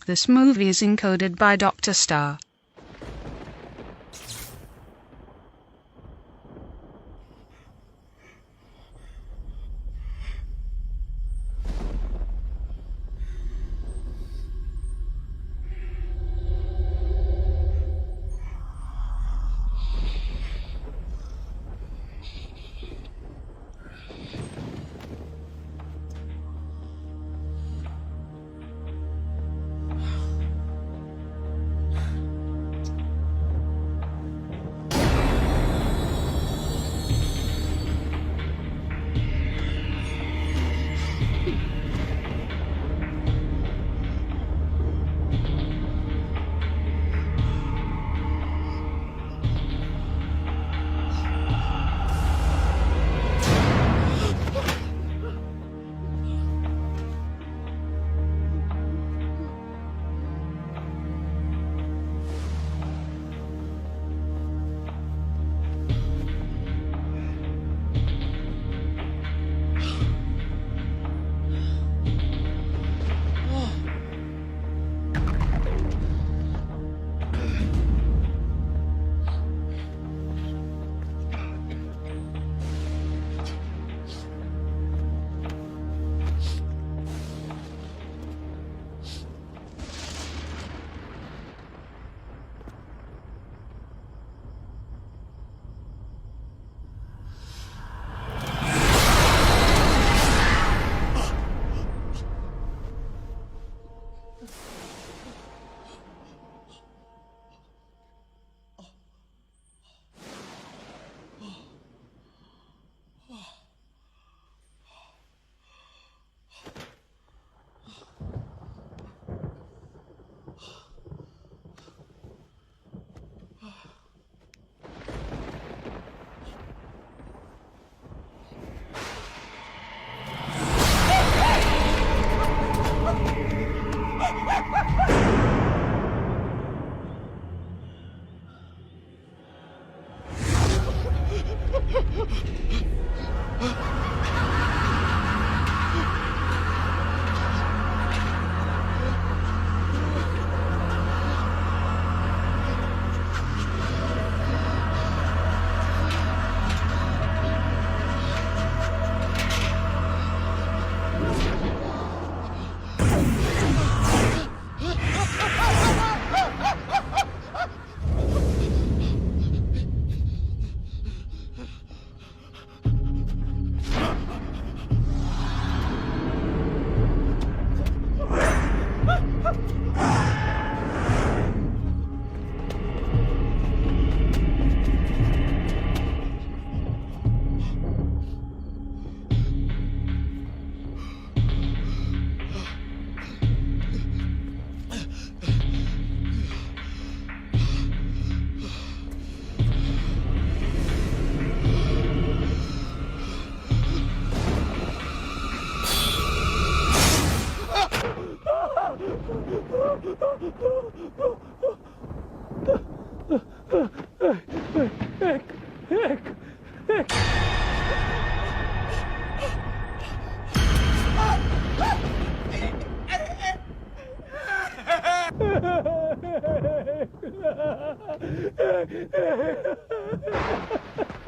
This movie is encoded by Dr. Star.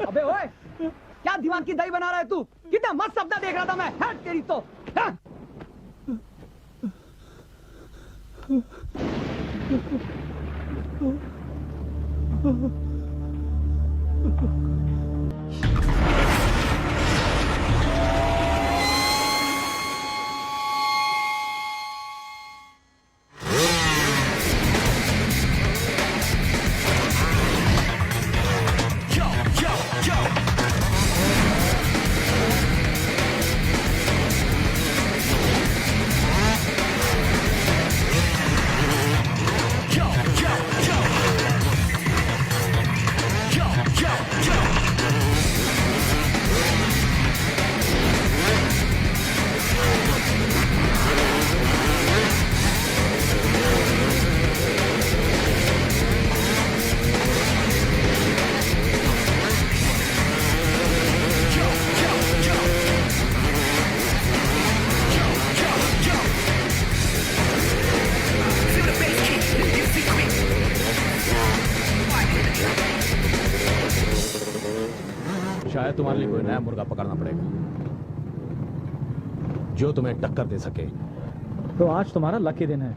अबे ओए, क्या दिमाग की दही बना रहा है तू? कितना मस्त सपना देख रहा था मैं। हट तेरी तो। हट। तुम्हारे लिए कोई नया मुर्गा पकड़ना पड़ेगा जो तुम्हें टक्कर दे सके। तो आज तुम्हारा लकी दिन है।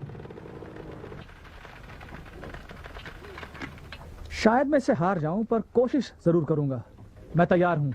शायद मैं इसे हार जाऊं, पर कोशिश जरूर करूंगा। मैं तैयार हूं।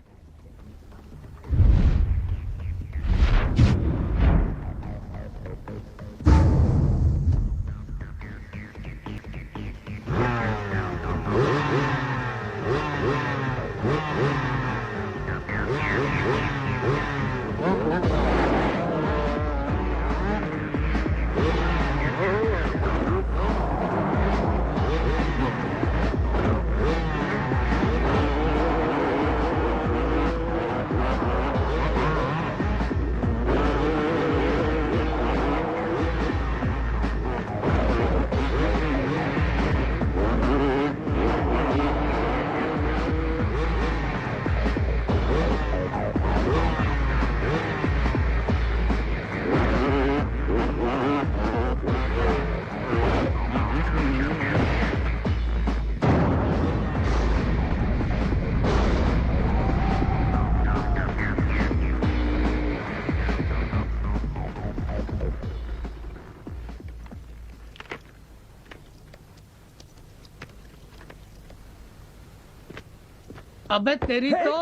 अबे तेरी तो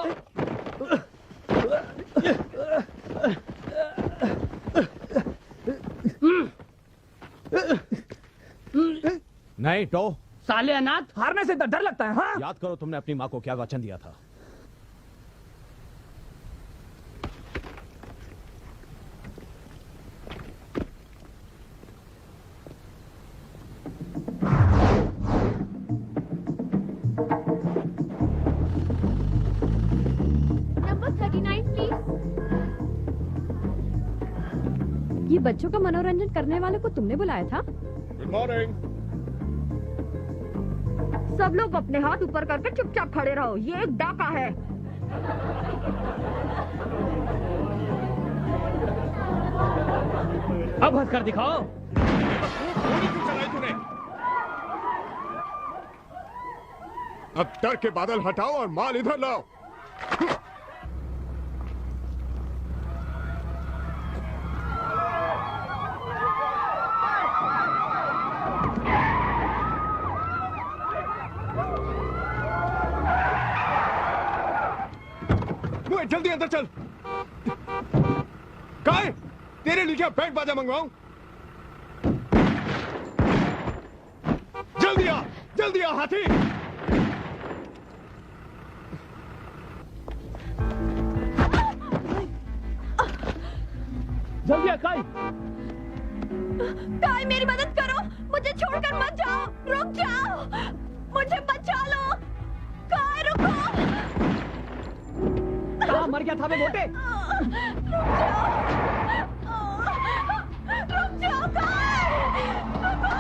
नहीं टो। साले अनाथ। हारने से डर लगता है। हाँ, याद करो तुमने अपनी माँ को क्या वचन दिया था। Number 39 please. ये बच्चों का मनोरंजन करने वाले को तुमने बुलाया था? Good morning. सब लोग अपने हाथ ऊपर करके चुपचाप खड़े रहो, ये एक डाका है। अब हंस कर दिखाओ। गोली क्यों चलाई तूने? अब डर के बादल हटाओ और माल इधर लाओ। जल्दी अंदर चल। काय तेरे लिए क्या बैंड बाजा मंगवाऊं? जल्दी आ हाथी। जल्दी आ काई। काय मेरी मदद करो, मुझे छोड़कर मत जाओ, रुक जाओ, मुझे बचा लो। काय रुको। कहाँ मर गया था बे मोटे? रुक जाओ काय, रुको।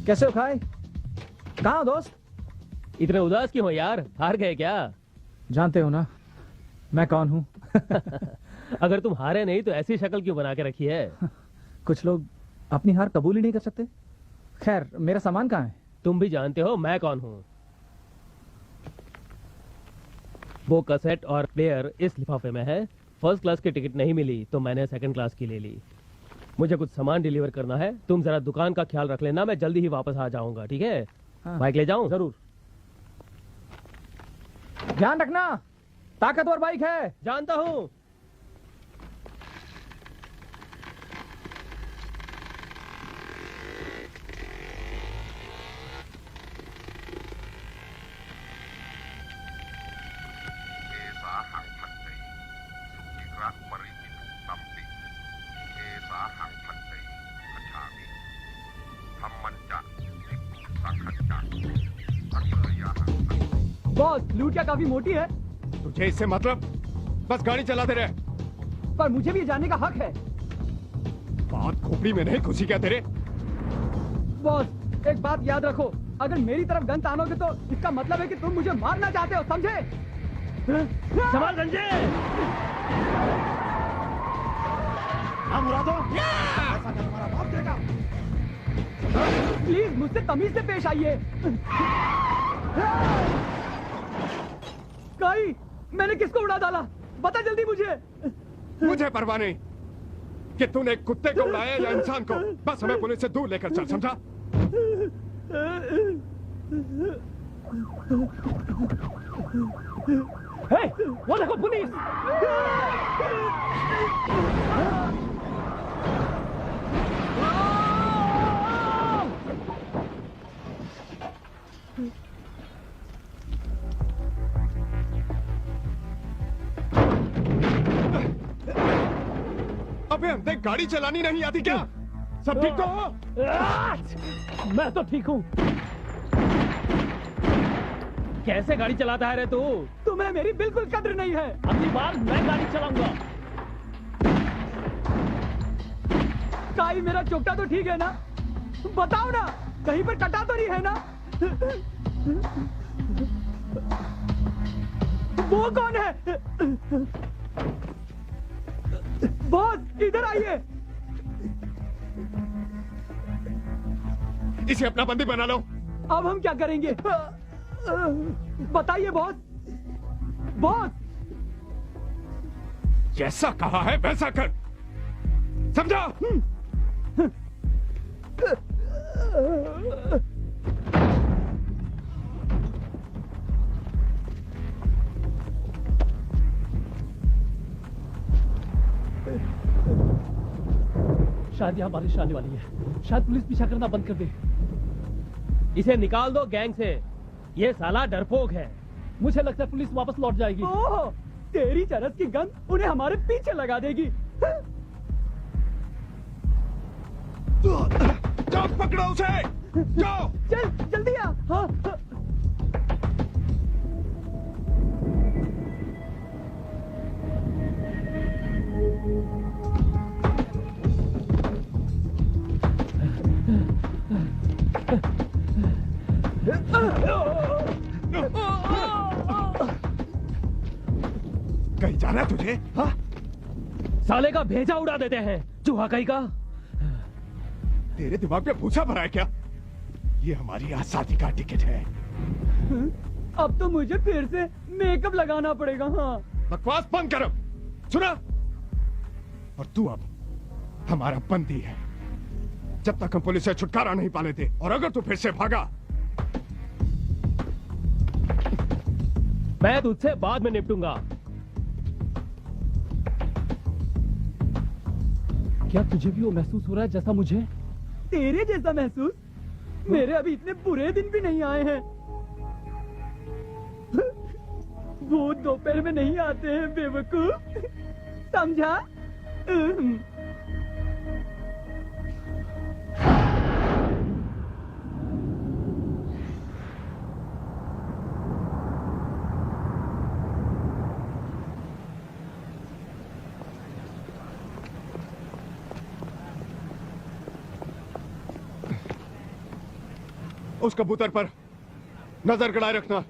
कैसे हो खाए? कहाँ हो दोस्त? इतने उदास क्यों हो यार? हार गए क्या? जानते हो ना मैं कौन हूँ? अगर तुम हारे नहीं तो ऐसी शक्ल क्यों बना के रखी है? कुछ लोग अपनी हार कबूल ही नहीं कर सकते। खैर, मेरा सामान कहाँ है? तुम भी जानते हो मैं कौन हूँ। वो कैसेट और प्लेयर इस लिफाफे में है। फर्स्ट क्लास की टिकट नहीं मिली तो मैंने सेकंड क्लास की ले ली। मुझे कुछ सामान डिलीवर करना है, तुम जरा दुकान का ख्याल रख लेना, मैं जल्दी ही वापस आ जाऊंगा, ठीक है? हाँ। बाइक ले जाऊं? जरूर। ध्यान रखना, ताकतवर बाइक है। जानता हूं। बॉस, लूटिया काफी मोटी है। तुझे इससे मतलब? बस गाड़ी चलाते रहे। पर मुझे भी जानने का हक है। बात खोपड़ी में नहीं घुसी क्या तेरे? बॉस, एक बात याद रखो, अगर मेरी तरफ गन तानोगे तो इसका मतलब है कि तुम मुझे मारना चाहते हो, समझे? संभाल रंजे। प्लीज मुझसे तमीज से पेश आइए। काई, मैंने किसको उड़ा डाला? बता जल्दी मुझे। मुझे परवाह नहीं कि तूने कुत्ते को उड़ाया या इंसान को। बस हमें पुलिस से दूर लेकर चल, समझा? हे, वो देखो पुलिस। अबे अंधे, गाड़ी चलानी नहीं आती क्या? सब ठीक तो हो? मैं तो ठीक हूँ। कैसे गाड़ी चलाता है रे तू? तुम्हें मेरी बिल्कुल कद्र नहीं है। अगली बार मैं गाड़ी चलाऊंगा। काई, मेरा चोटा तो ठीक है ना? बताओ ना, कहीं पर कटा तो नहीं है ना? वो कौन है? बॉस, इधर आइए। इसे अपना बंदी बना लो। अब हम क्या करेंगे? बताइए बॉस। बॉस, जैसा कहा है वैसा कर, समझा? शायद यहाँ बारिश आने वाली है। शायद पुलिस पीछा करना बंद कर दे। इसे निकाल दो गैंग से। ये साला डरपोक है। मुझे लगता है पुलिस वापस लौट जाएगी। ओह, तेरी चरस की गन उन्हें हमारे पीछे लगा देगी। जाओ, पकड़ो उसे। जाओ। चल जल्दी आ। हाँ, हाँ। कहीं जाना है तुझे? हाँ? साले का भेजा उड़ा देते हैं। चूहा कहीं का। तेरे दिमाग में भूसा भरा है क्या? ये हमारी आजादी का टिकट है। अब तो मुझे फिर से मेकअप लगाना पड़ेगा। हाँ, बकवास बंद करो, सुना? और तू अब हमारा बंदी है जब तक हम पुलिस से छुटकारा नहीं पा लेते। और अगर तू फिर से भागा, मैं तुझसे बाद में निपटूंगा। क्या तुझे भी वो महसूस हो रहा है जैसा मुझे? तेरे जैसा महसूस? मेरे अभी इतने बुरे दिन भी नहीं आए हैं। वो दोपहर में नहीं आते हैं बेवकूफ, समझा? उस कबूतर पर नजर गड़ाए रखना।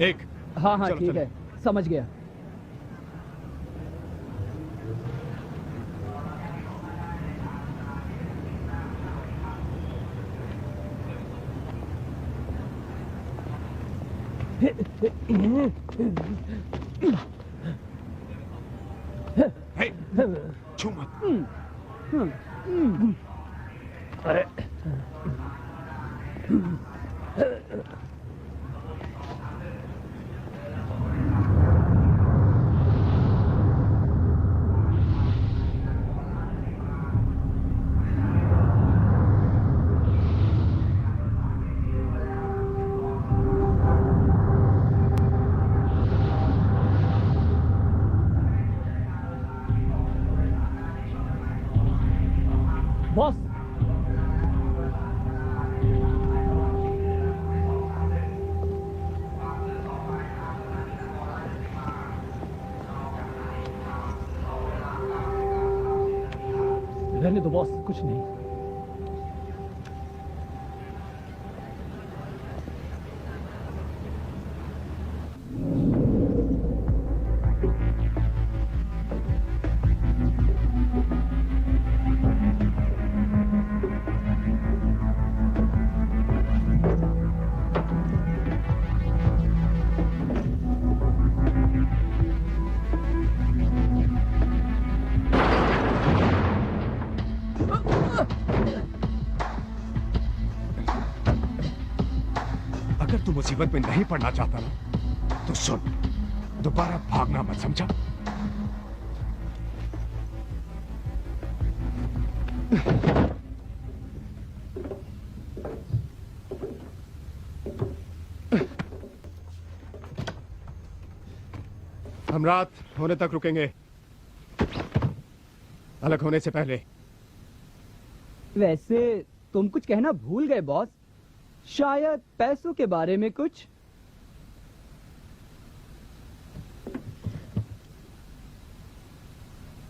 एक। हाँ हाँ चलो, ठीक चलो। है, समझ गया। हे, छू मत। अरे बॉस, रहने दो बॉस, कुछ नहीं। मुसीबत में नहीं पड़ना चाहता ना, तो सुन, दोबारा भागना मत, समझा? हम रात होने तक रुकेंगे, अलग होने से पहले। वैसे तुम कुछ कहना भूल गए बॉस, शायद पैसों के बारे में कुछ।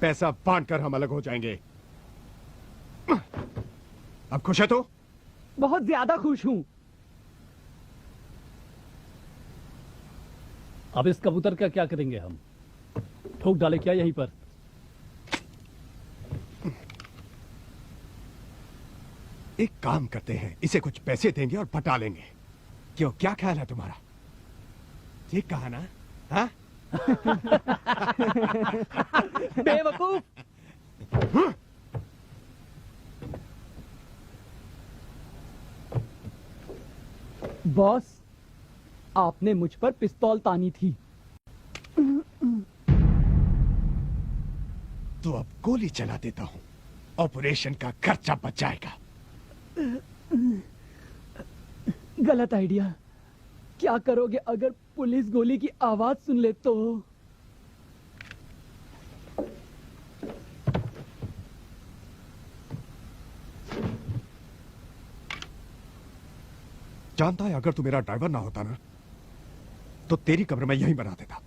पैसा बांटकर हम अलग हो जाएंगे। अब खुश है तो? बहुत ज्यादा खुश हूं। अब इस कबूतर का क्या करेंगे हम? ठोक डाले क्या यहीं पर? एक काम करते हैं, इसे कुछ पैसे देंगे और पटा लेंगे। क्यों, क्या ख्याल है तुम्हारा? ठीक कहा ना? हाँ? बेवकूफ। बॉस, आपने मुझ पर पिस्तौल तानी थी। तो अब गोली चला देता हूं, ऑपरेशन का खर्चा बच जाएगा। गलत आइडिया। क्या करोगे अगर पुलिस गोली की आवाज सुन ले तो? जानता है, अगर तू मेरा ड्राइवर ना होता ना, तो तेरी कब्र में यहीं बना देता।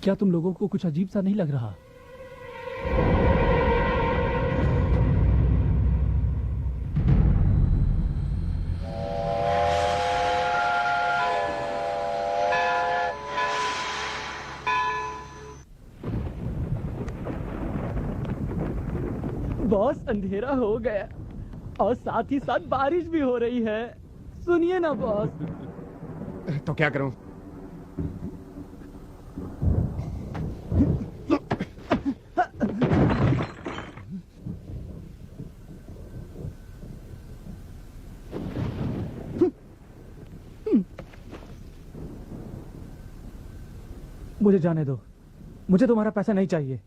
क्या तुम लोगों को कुछ अजीब सा नहीं लग रहा? बॉस, अंधेरा हो गया और साथ ही साथ बारिश भी हो रही है। सुनिए ना बॉस। तो क्या करूं? मुझे जाने दो, मुझे तुम्हारा पैसा नहीं चाहिए।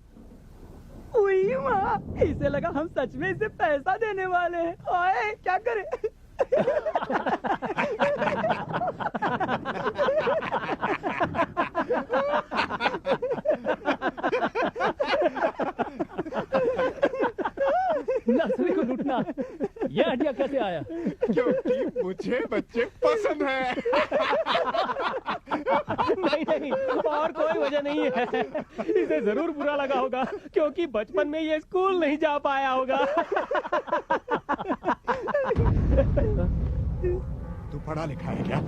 उई माँ, इसे लगा हम सच में इसे पैसा देने वाले हैं। ओए, क्या करे? नर्सरी को लूटना, ये आइडिया कैसे आया? क्योंकि मुझे बच्चे पसंद हैं। नहीं नहीं, और कोई वजह नहीं है। इसे जरूर बुरा लगा होगा क्योंकि बचपन में ये स्कूल नहीं जा पाया होगा। तू पढ़ा लिखा है क्या?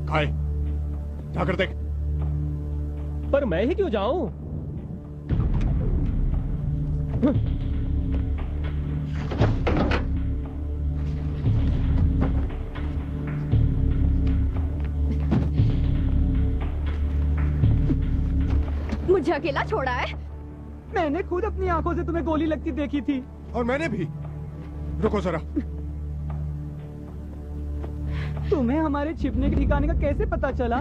काय, जाकर देख। पर मैं ही क्यों जाऊं? मुझे अकेला छोड़ा है? मैंने खुद अपनी आंखों से तुम्हें गोली लगती देखी थी। और मैंने भी। रुको जरा। तुम्हें हमारे छिपने के ठिकाने का कैसे पता चला?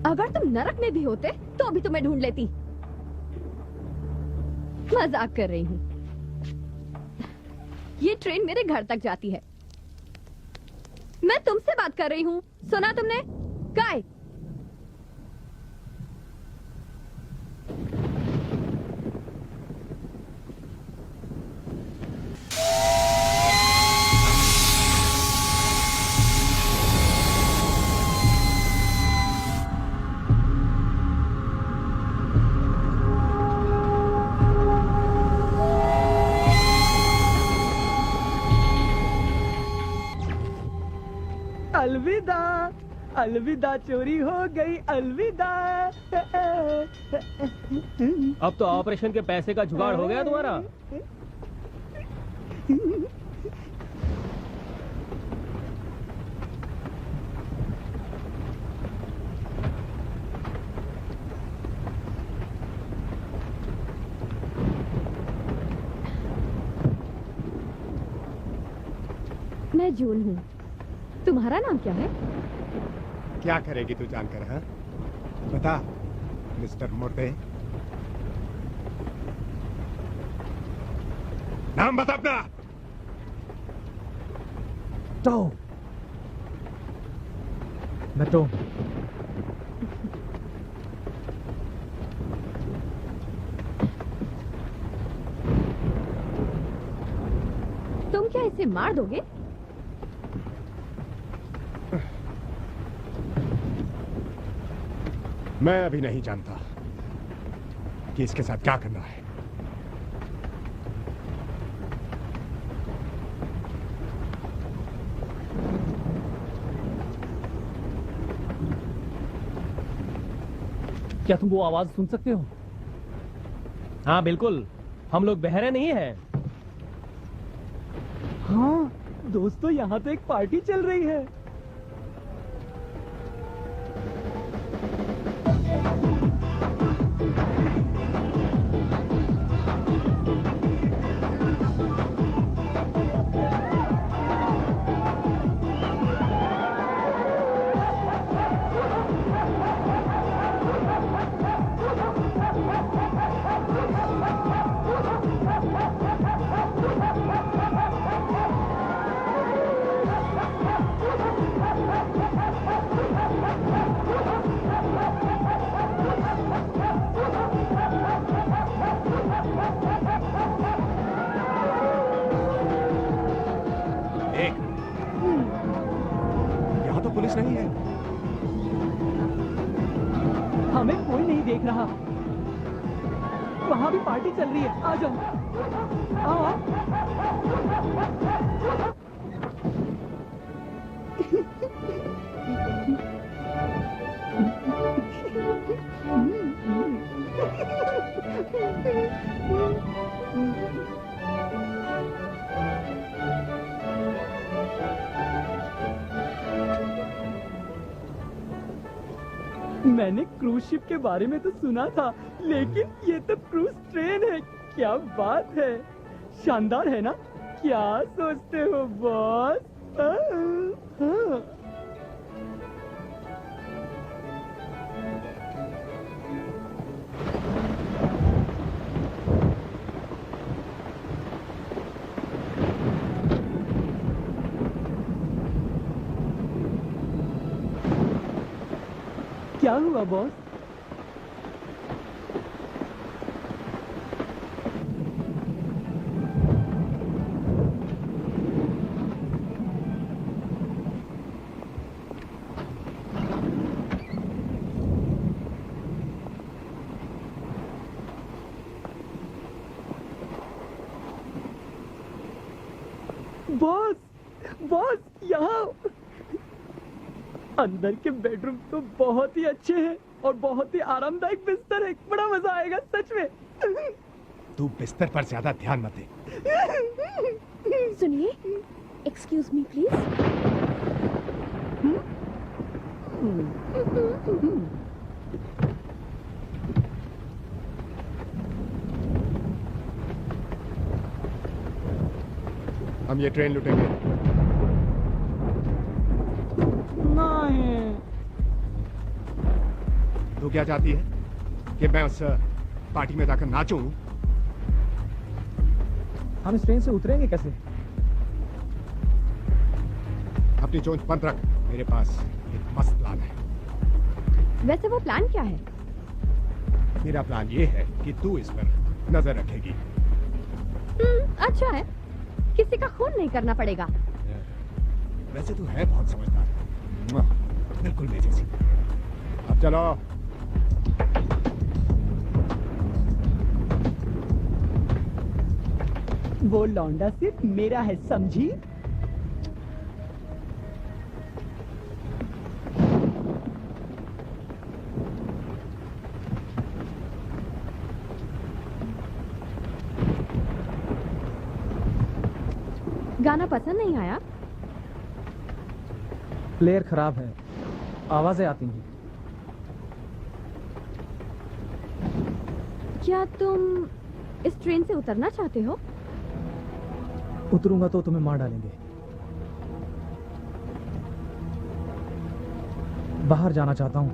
अगर तुम नरक में भी होते तो अभी तुम्हें ढूंढ लेती। मजाक कर रही हूँ। ये ट्रेन मेरे घर तक जाती है। मैं तुमसे बात कर रही हूँ, सुना तुमने? काय? अलविदा अलविदा, चोरी हो गई, अलविदा। अब तो ऑपरेशन के पैसे का जुगाड़ हो गया तुम्हारा। मैं जून हूँ। तुम्हारा नाम क्या है? क्या करेगी तू जानकर? हाँ बता मिस्टर मुर्दे, नाम बता अपना। टॉम, मैं टॉम। तुम क्या इसे मार दोगे? मैं अभी नहीं जानता कि इसके साथ क्या करना है। क्या तुम वो आवाज सुन सकते हो? हाँ बिल्कुल, हम लोग बहरे नहीं हैं। हाँ दोस्तों, यहाँ तो एक पार्टी चल रही है। यहाँ तो पुलिस नहीं है। हमें कोई नहीं देख रहा। वहाँ भी पार्टी चल रही है। आ जाओ, आओ आओ। मैंने क्रूज शिप के बारे में तो सुना था, लेकिन ये तो क्रूज ट्रेन है। क्या बात है, शानदार है ना? क्या सोचते हो बॉस? क्या हुआ बॉस? बॉस, बॉस यहाँ अंदर के बेडरूम तो बहुत ही अच्छे हैं और बहुत ही आरामदायक बिस्तर है। बड़ा मजा आएगा सच में। तू बिस्तर पर ज्यादा ध्यान मत दे। सुनिए, एक्सक्यूज मी प्लीज। हम ये ट्रेन लूटेंगे। नहीं। तू क्या चाहती है कि मैं उस पार्टी में जाकर नाचूं? हम इस ट्रेन से उतरेंगे कैसे? अपनी चोंच बंद रख, मेरे पास एक मस्त प्लान है। वैसे वो प्लान क्या है? मेरा प्लान ये है कि तू इस पर नजर रखेगी। अच्छा है, किसी का खून नहीं करना पड़ेगा। वैसे तू है बहुत समझदार, बिल्कुल मेरे जैसी। अब चलो। वो लौंडा सिर्फ मेरा है, समझी? गाना पसंद नहीं आया? प्लेयर खराब है, आवाजें आती हैं। क्या तुम इस ट्रेन से उतरना चाहते हो? उतरूंगा तो तुम्हें मार डालेंगे। बाहर जाना चाहता हूं,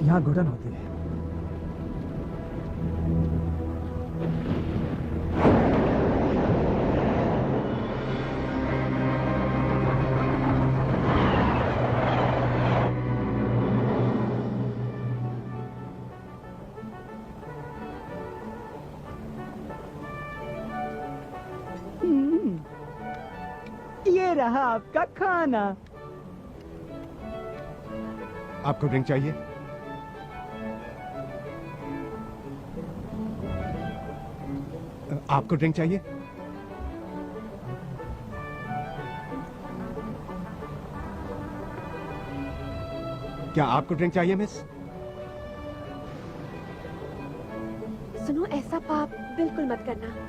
यहां घुटन होती है। ये रहा आपका खाना। आपको ड्रिंक चाहिए? आपको ड्रिंक चाहिए? क्या आपको ड्रिंक चाहिए मिस? सुनो, ऐसा पाप बिल्कुल मत करना।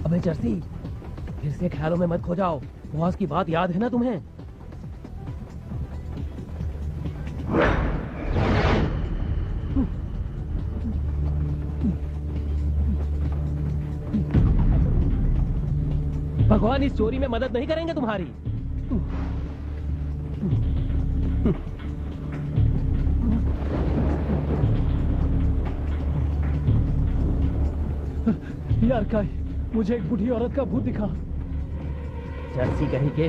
अबे जर्सी, फिर से ख्यालों में मत खो जाओ। बॉस की बात याद है ना तुम्हें? भगवान इस चोरी में मदद नहीं करेंगे तुम्हारी। यार काय, मुझे एक बूढ़ी औरत का भूत दिखा। जर्सी कहीं के।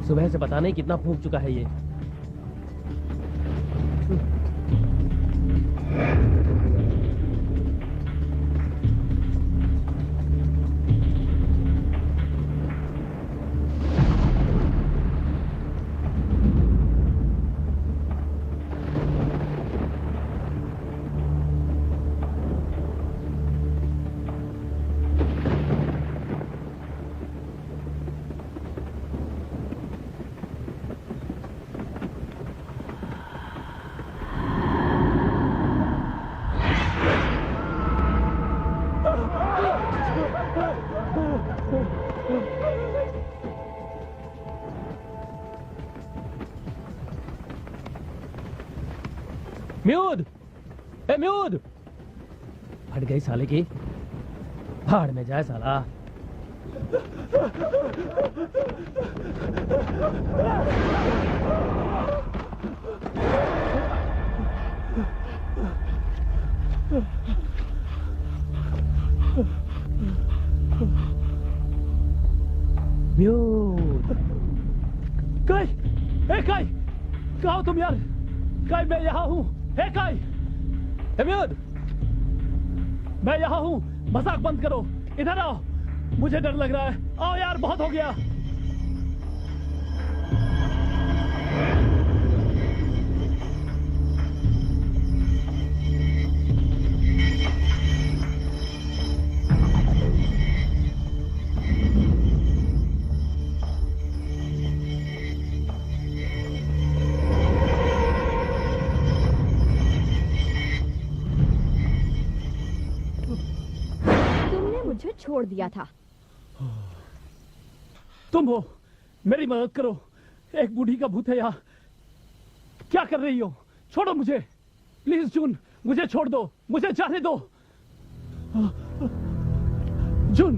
सुबह से पता नहीं कितना फूंक चुका है ये। म्यूद, ए म्यूद, फट गई साले की। भाड़ में जाए साला। म्यूद, काय, ए काय, कहाँ हो तुम यार? काय, मैं यहाँ हूँ। हे काय, ए म्यूद, मैं यहाँ हूँ। मजाक बंद करो, इधर आओ। मुझे डर लग रहा है। आओ यार, बहुत हो गया। मुझे छोड़ दिया था। तुम हो, मेरी मदद करो। एक बूढ़ी का भूत है यहाँ। क्या कर रही हो? छोड़ो मुझे प्लीज। जून, मुझे छोड़ दो, मुझे जाने दो। जून,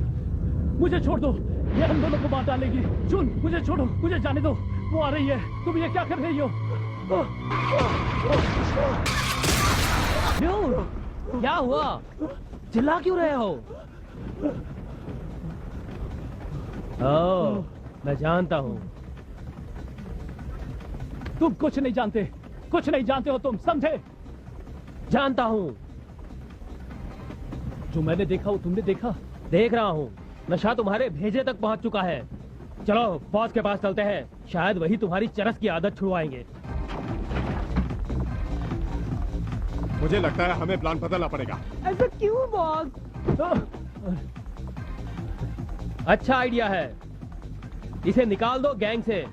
मुझे छोड़ दो, ये हम दोनों को मार डालेगी। जून, मुझे छोड़ो, मुझे जाने दो। वो आ रही है। तुम ये क्या कर रही हो? जून, क्या हुआ? चिल्ला क्यों रहे हो? ओह, मैं जानता हूँ। तुम कुछ नहीं जानते, कुछ नहीं जानते हो तुम, समझे? जानता हूँ। जो मैंने देखा वो तुमने देखा? देख रहा हूँ, नशा तुम्हारे भेजे तक पहुँच चुका है। चलो बॉस के पास चलते हैं, शायद वही तुम्हारी चरस की आदत छुड़वाएंगे। मुझे लगता है हमें प्लान बदलना पड़ेगा। ऐसा क्यों बॉस? अच्छा आइडिया है, इसे निकाल दो गैंग से।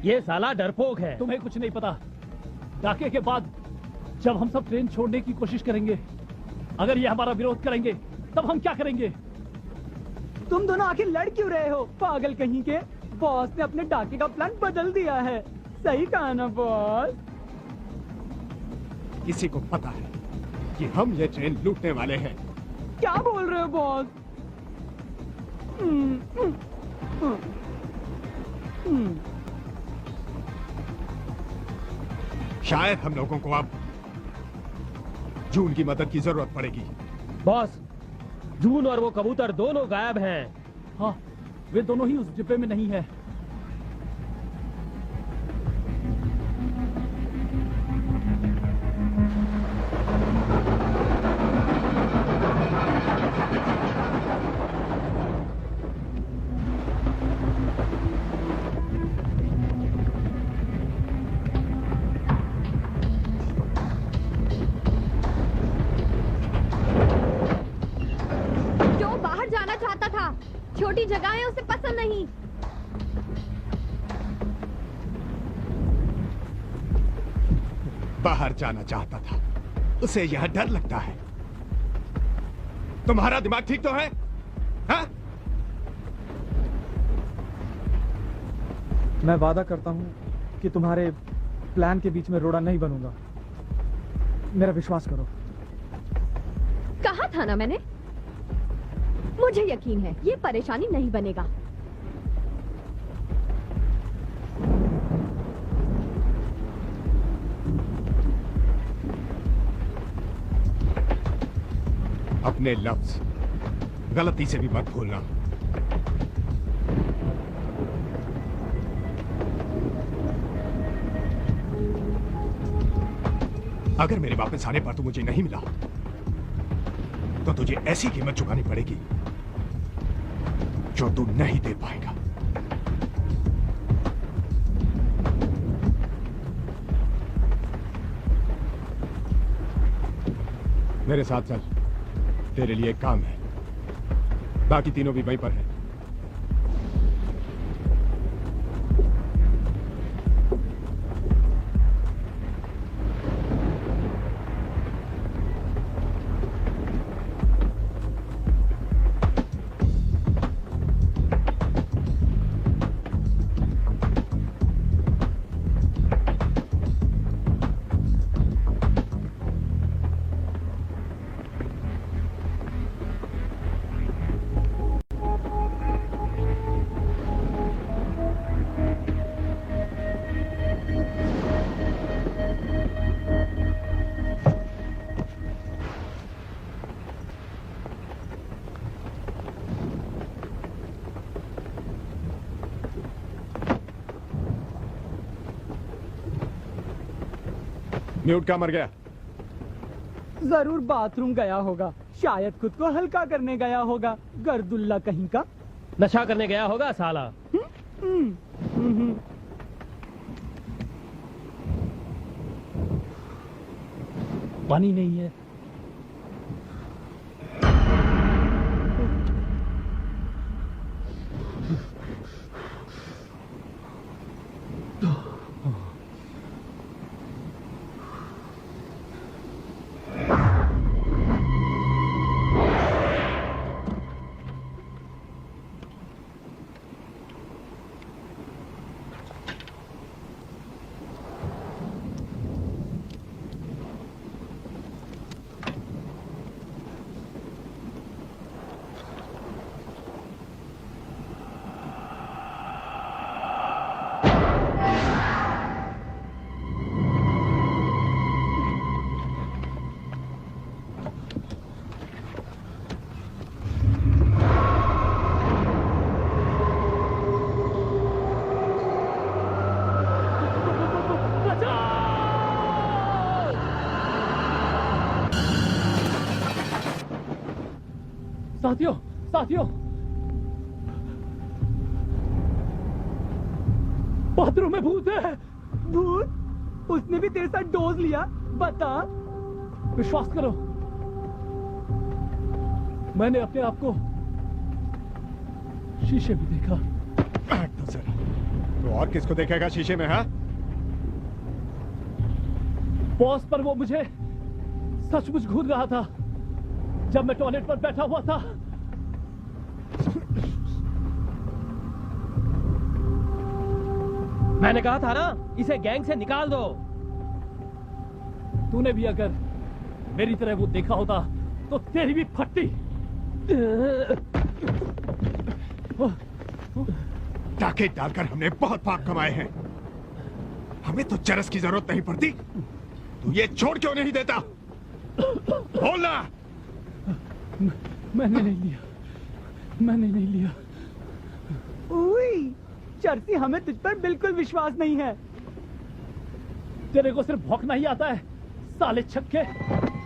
ये साला डरपोक है। तुम्हें कुछ नहीं पता। डाके के बाद जब हम सब ट्रेन छोड़ने की कोशिश करेंगे, अगर ये हमारा विरोध करेंगे, तब हम क्या करेंगे? तुम दोनों आखिर लड़ क्यों रहे हो? पागल कहीं के। बॉस ने अपने डाके का प्लान बदल दिया है। सही कहा ना बॉस? किसी को पता है कि हम ये ट्रेन लूटने वाले हैं। क्या बोल रहे हो बॉस? शायद हम लोगों को अब जून की मदद की जरूरत पड़ेगी। बॉस, जून और वो कबूतर दोनों गायब हैं। हाँ, वे दोनों ही उस डिब्बे में नहीं है। छोटी जगहें उसे पसंद नहीं। बाहर जाना चाहता था, उसे यह डर लगता है। तुम्हारा दिमाग ठीक तो है? हाँ? मैं वादा करता हूँ कि तुम्हारे प्लान के बीच में रोड़ा नहीं बनूंगा। मेरा विश्वास करो। कहा था ना मैंने, मुझे यकीन है ये परेशानी नहीं बनेगा। अपने लफ्ज गलती से भी मत भूलना। अगर मेरे वापस आने पर तू मुझे नहीं मिला तो तुझे ऐसी कीमत चुकानी पड़ेगी जो तू नहीं दे पाएगा। मेरे साथ चल, तेरे लिए एक काम है। बाकी तीनों भी वहीं पर हैं। म्यूट का मर गया। जरूर बाथरूम गया होगा, शायद खुद को हल्का करने गया होगा। गर्दुल्ला कहीं का। नशा करने गया होगा साला। पानी नहीं है। साथियों साथियों, बाथरूम में भूत है। भूत? उसने भी तेरे साथ डोज लिया? बता। विश्वास करो, मैंने अपने आप को शीशे में देखा। तो सर, तो और किसको देखेगा शीशे में? हाँ, बॉस, पर वो मुझे सचमुच घूर रहा था जब मैं टॉयलेट पर बैठा हुआ था। मैंने कहा था ना, इसे गैंग से निकाल दो। तूने भी अगर मेरी तरह वो देखा होता तो तेरी भी फटती। डाके डालकर हमने बहुत पाप कमाए हैं, हमें तो चरस की जरूरत नहीं पड़ती। तू ये छोड़ क्यों नहीं देता? बोलना। मैंने नहीं लिया, मैंने नहीं लिया। उई, चर्सी, हमें तुझ पर बिल्कुल विश्वास नहीं है। तेरे को सिर्फ भौंकना ही आता है, साले छक्के।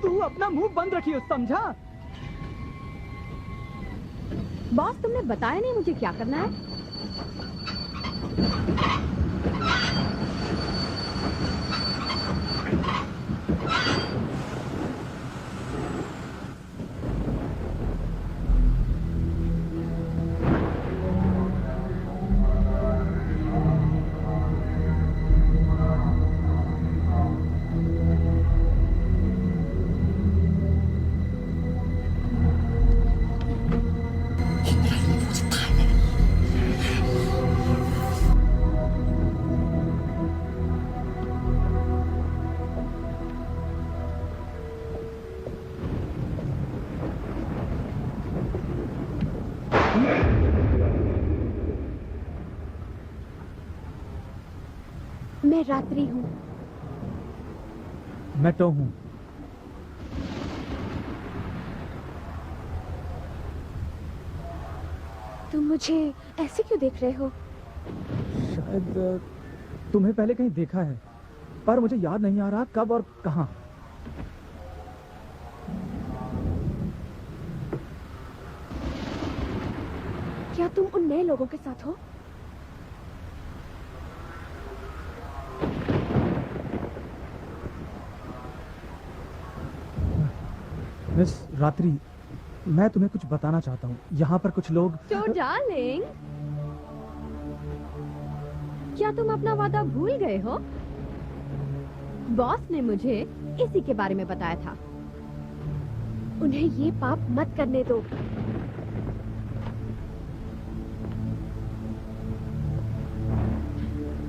तू अपना मुंह बंद रखियो, समझा? बॉस, तुमने बताया नहीं मुझे क्या करना है। मैं रात्रि हूँ। मैं तो हूँ। तुम मुझे ऐसे क्यों देख रहे हो? शायद तुम्हें पहले कहीं देखा है, पर मुझे याद नहीं आ रहा कब और कहाँ। क्या तुम उन नए लोगों के साथ हो? मिस रात्रि, मैं तुम्हें कुछ बताना चाहता हूँ। यहाँ पर कुछ लोग। तो डार्लिंग, क्या तुम अपना वादा भूल गए हो? बॉस ने मुझे इसी के बारे में बताया था। उन्हें ये पाप मत करने दो।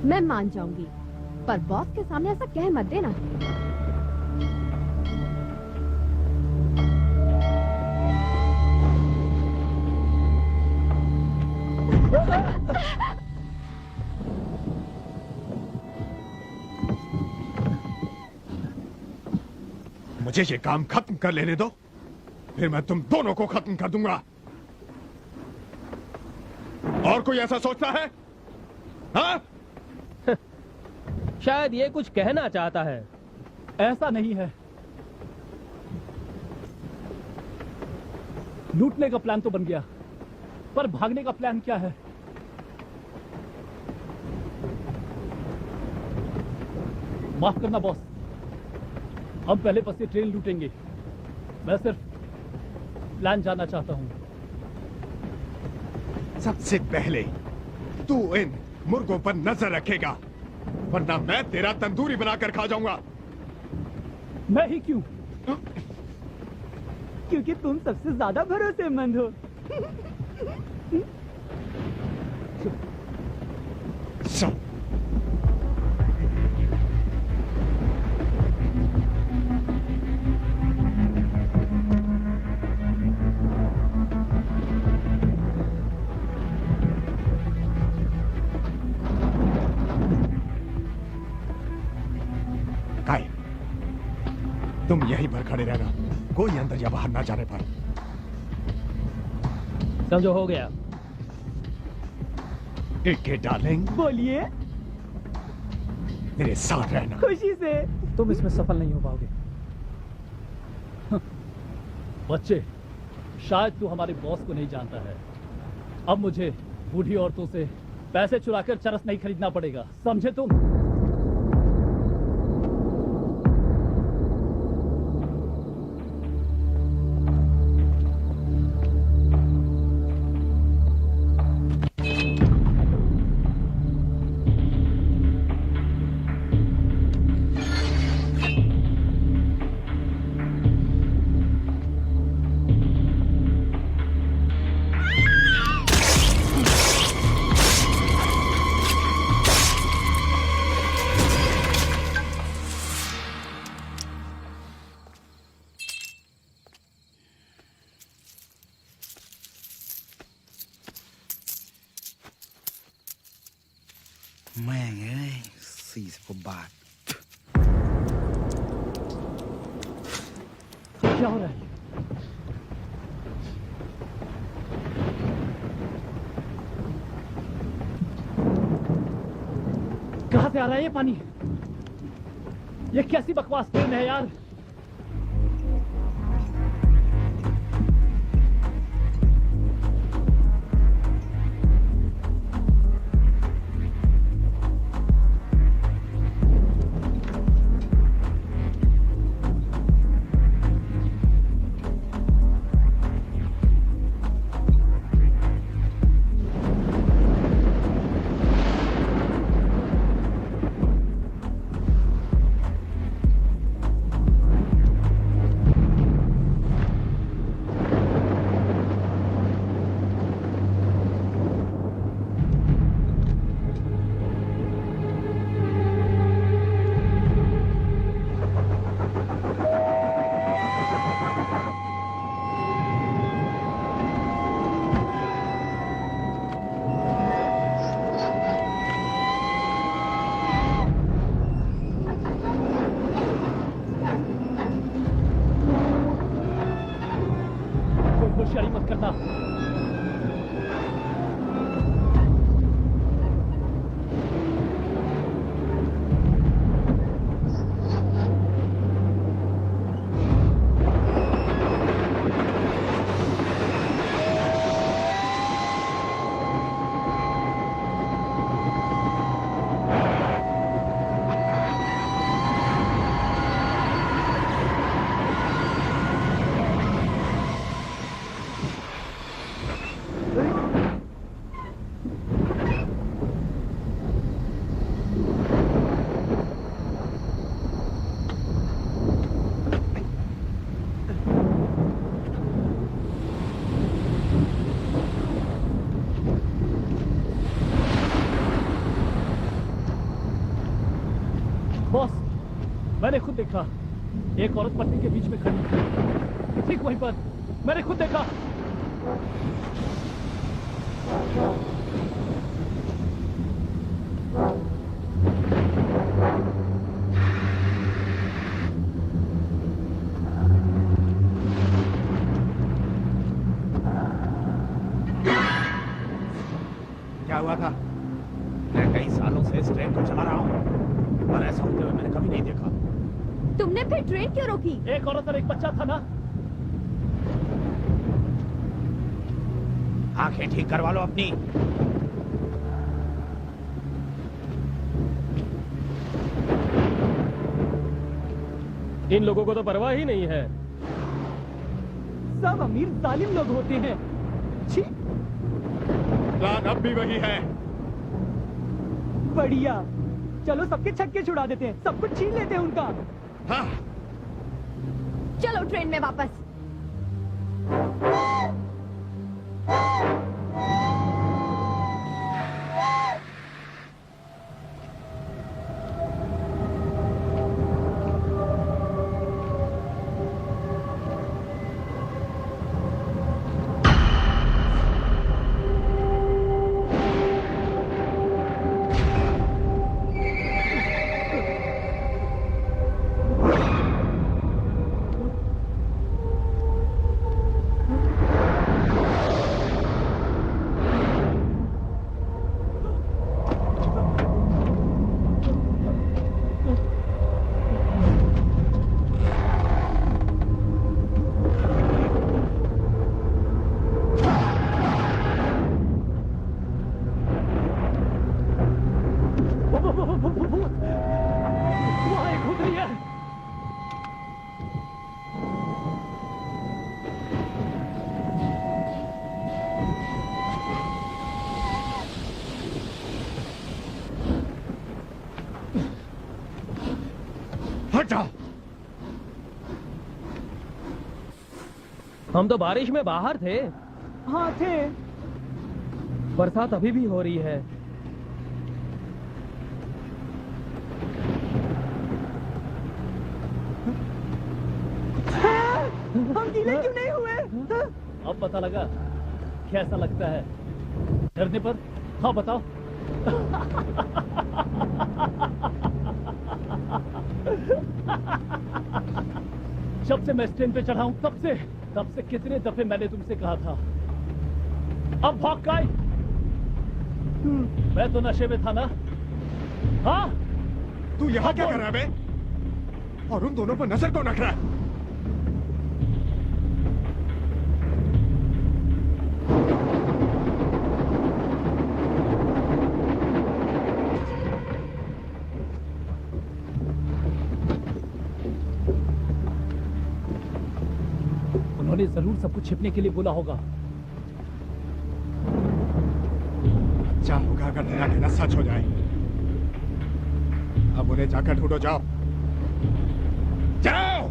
मैं मान जाऊंगी, पर बॉस के सामने ऐसा कह मत देना। मुझे ये काम खत्म कर लेने दो, फिर मैं तुम दोनों को खत्म कर दूंगा। और कोई ऐसा सोचता है? हाँ? शायद ये कुछ कहना चाहता है। ऐसा नहीं है। लूटने का प्लान तो बन गया, पर भागने का प्लान क्या है? माफ करना बॉस, हम पहले बस ये ट्रेन लूटेंगे। मैं सिर्फ प्लान जानना चाहता हूं। सबसे पहले तू इन मुर्गों पर नजर रखेगा, वरना मैं तेरा तंदूरी बनाकर खा जाऊंगा। मैं ही क्यों? क्योंकि तुम सबसे ज्यादा भरोसेमंद हो। सब तुम यहीं पर खड़े रहना, कोई अंदर या बाहर ना जाने पाए। समझो, हो गया। एक डार्लिंग, बोलिए। मेरे साथ रहना। खुशी से। तुम इसमें सफल नहीं हो पाओगे। बच्चे, शायद तू हमारे बॉस को नहीं जानता है। अब मुझे बूढ़ी औरतों से पैसे चुराकर चरस नहीं खरीदना पड़ेगा, समझे तुम?แม่งเอ้ย40 กว่าบาท क्या हो रहा है? कहां से आ रहा है ये पानी? ये कैसी बकवास ट्रेन है यार? होशियारी मत करना। बॉस, मैंने खुद देखा एक औरत पत्नी के बीच में खड़ी थी, ठीक वहीं पर मैंने खुद देखा। क्या हुआ था? मैं कई सालों से इस ट्रेन को चला रहा हूँ और ऐसा होते हुए मैंने कभी नहीं देखा। तुमने फिर ट्रेन क्यों रोकी? एक औरत और एक बच्चा था ना। आंखें ठीक करवा लो अपनी। इन लोगों को तो परवाह ही नहीं है। सब अमीर जालिम लोग होते हैं। छी, प्लान अब भी वही है। बढ़िया, चलो सबके छक्के छुड़ा देते हैं, सब कुछ छीन लेते हैं उनका। हाँ, चलो ट्रेन में वापस। हट जाओ। हम तो बारिश में बाहर थे। हाँ थे। बरसात अभी भी हो रही है। हम गीले क्यों नहीं हुए? अब पता लगा कैसा लगता है डरने पर। हाँ बताओ। जब से मैं स्टैंड पे चढ़ा हूं तब से कितने दफे मैंने तुमसे कहा था अब हॉकाई। मैं तो नशे में था ना। हाँ तू यहाँ क्या कर रहा है बे? और उन दोनों पर नजर क्यों रख रहा है? उन्होंने जरूर सब कुछ छिपने के लिए बोला होगा। अच्छा होगा अगर तेरा कहना सच हो जाए। अब उन्हें जाकर ढूंढो, जाओ जाओ।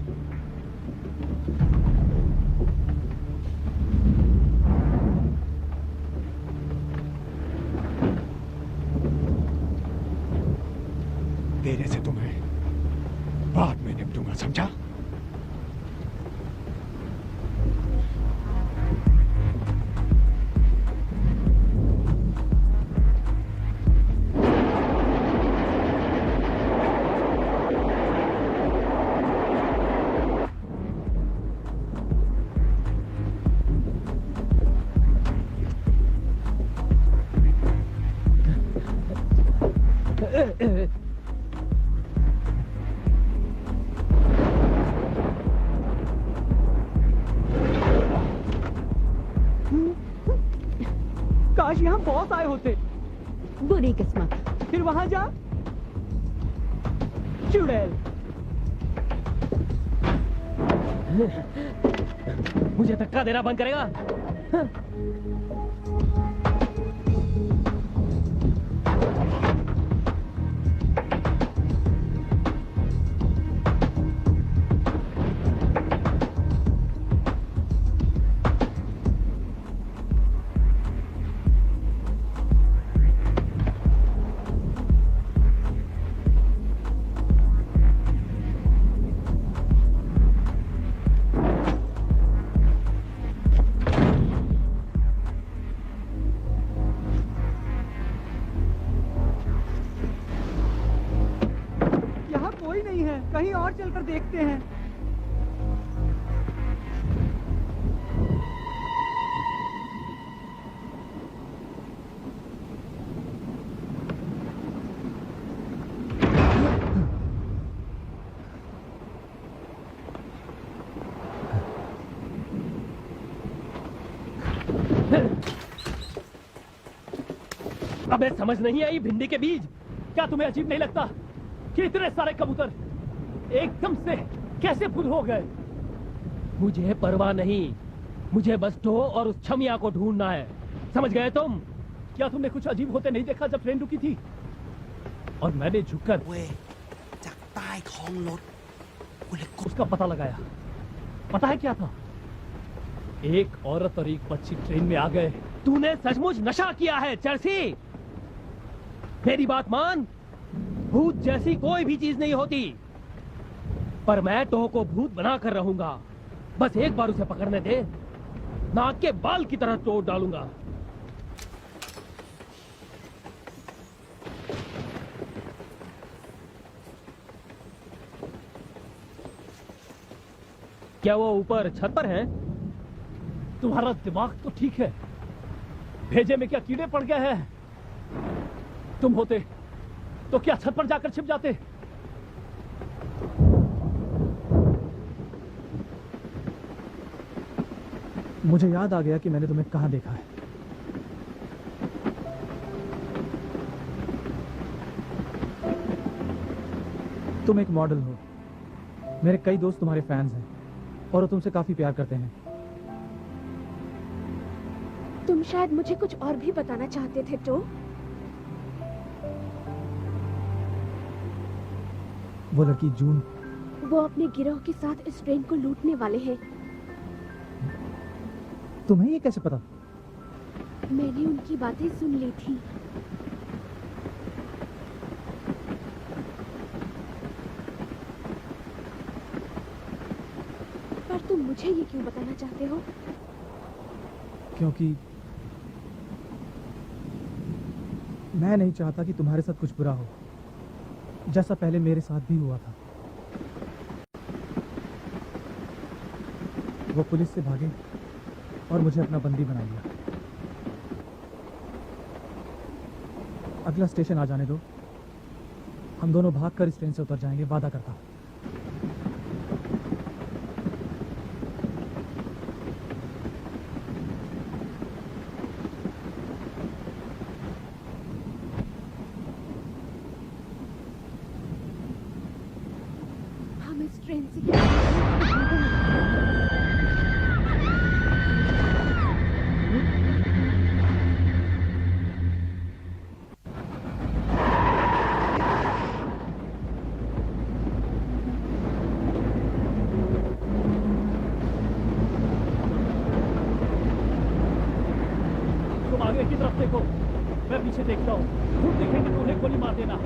तेरे से तुम्हें बाद में निपटूंगा, समझा? काश यहाँ बॉस आए होते। बुरी किस्मत। फिर वहां जा। चुड़ैल। मुझे धक्का देना बंद करेगा? कहीं और चलकर देखते हैं। अबे समझ नहीं आई भिंडी के बीज। क्या तुम्हें अजीब नहीं लगता कि इतने सारे कबूतर एकदम से कैसे फुल हो गए? मुझे परवाह नहीं, मुझे बस टो और उस छमिया को ढूंढना है। समझ गए तुम? क्या तुमने कुछ अजीब होते नहीं देखा जब ट्रेन रुकी थी और मैंने झुककर เว้ยจากใต้ท้องรถกูเลยกด उसका पता लगाया? पता है क्या था? एक औरत और एक बच्ची ट्रेन में आ गए। तूने सचमुच नशा किया है चर्सी। मेरी बात मान, भूत जैसी कोई भी चीज नहीं होती, पर मैं टोह को भूत बना कर रहूंगा। बस एक बार उसे पकड़ने दे, नाक के बाल की तरह तोड़ डालूंगा। क्या वो ऊपर छत पर है? तुम्हारा दिमाग तो ठीक है, भेजे में क्या कीड़े पड़ गए हैं? तुम होते तो क्या छत पर जाकर छिप जाते? मुझे याद आ गया कि मैंने तुम्हें कहां देखा है। तुम एक मॉडल हो। मेरे कई दोस्त तुम्हारे फैंस हैं और वो तुमसे काफी प्यार करते हैं। तुम शायद मुझे कुछ और भी बताना चाहते थे तो? वो लड़की जून वो अपने गिरोह के साथ इस ट्रेन को लूटने वाले हैं। तुम्हें ये कैसे पता? मैंने उनकी बातें सुन ली थी। पर तुम मुझे ये क्यों बताना चाहते हो? क्योंकि मैं नहीं चाहता कि तुम्हारे साथ कुछ बुरा हो, जैसा पहले मेरे साथ भी हुआ था। वो पुलिस से भागे और मुझे अपना बंदी बना लिया। अगला स्टेशन आ जाने दो, हम दोनों भागकर इस ट्रेन से उतर जाएंगे, वादा करता हूं। हम इस ट्रेन से तुम आगे की तरफ देखो, मैं पीछे देखता हूँ। तुम देखेंगे तो उन्हें गोली मार देना।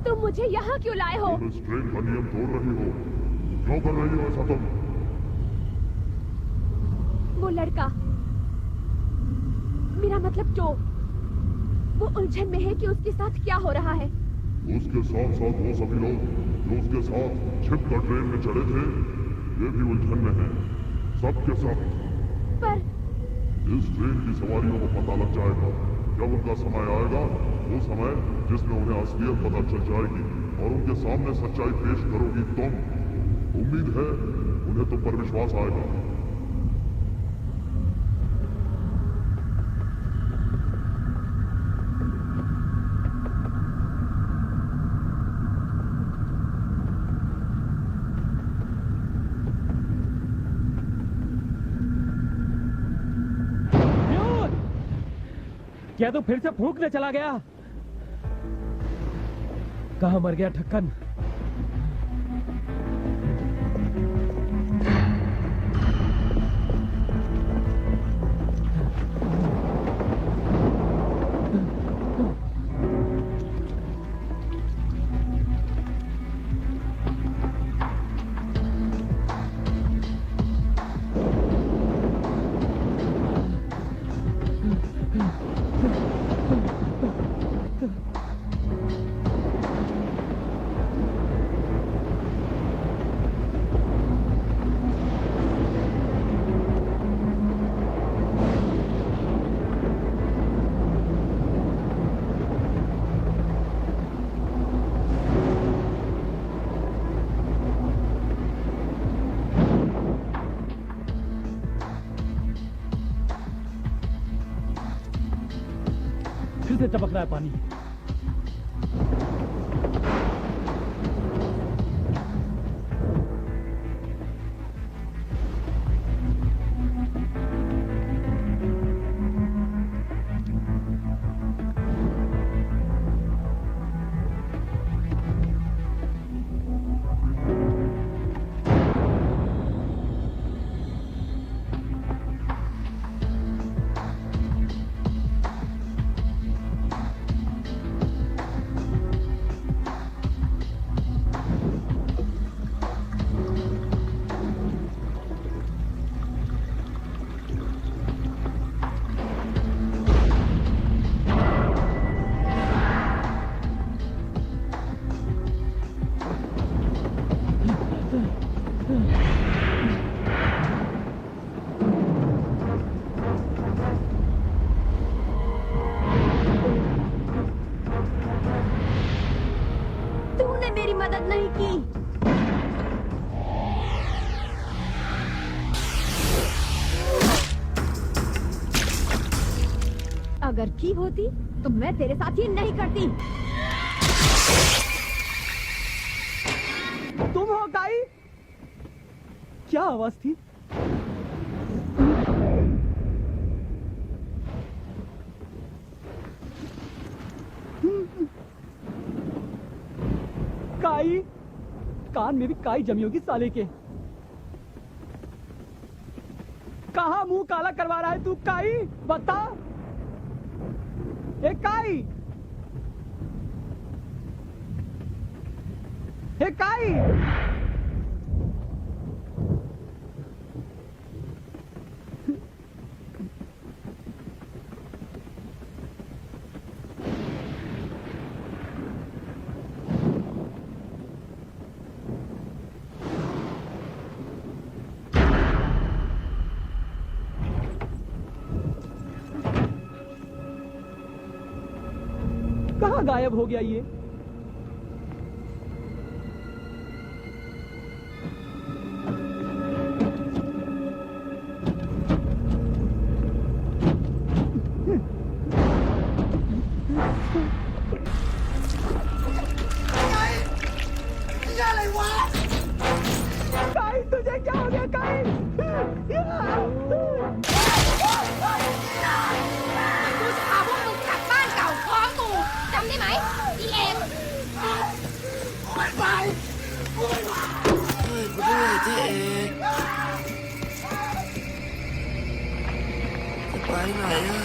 तुम मुझे यहाँ क्यों लाए हो? तुम इस ट्रेन का नियम तोड़ रही हो। क्यों कर रही हो ऐसा तुम? वो लड़का, मेरा मतलब जो, वो उलझन में है कि उसके साथ क्या हो रहा है। उसके साथ साथ वो सभी लोग जो उसके साथ छिपकर ट्रेन में चढ़े थे, ये भी उलझन में हैं। सबके सब। पर इस ट्रेन की सवारियों को पता लग जाएगा। जब उनका समय आएगा, वो समय जिसमें उन्हें असलियत पता चल जाएगी और उनके सामने सच्चाई पेश करोगी तुम। उम्मीद है उन्हें तुम पर विश्वास आएगा। क्या तू फिर से फूंकने चला गया? कहाँ मर गया ठक्कन? फिर से टपक रहा है पानी। तुमने मेरी मदद नहीं की। अगर की होती तो मैं तेरे साथ ये नहीं करती। तुम हो काई? क्या आवाज थी? काई? कान में भी काई जमी होगी साले के। कहाँ मुंह काला करवा रहा है तू काई? बता। ए काई? ए काई? कहाँ गायब हो गया ये? काई, तुझे क्या हो गया काई? กูจะพาพวกมึงกลับบ้านเก่าของกูจำได้ไหมอีเอก ช่วยกูด้วยที่เอกจะไปไหนอ่ะ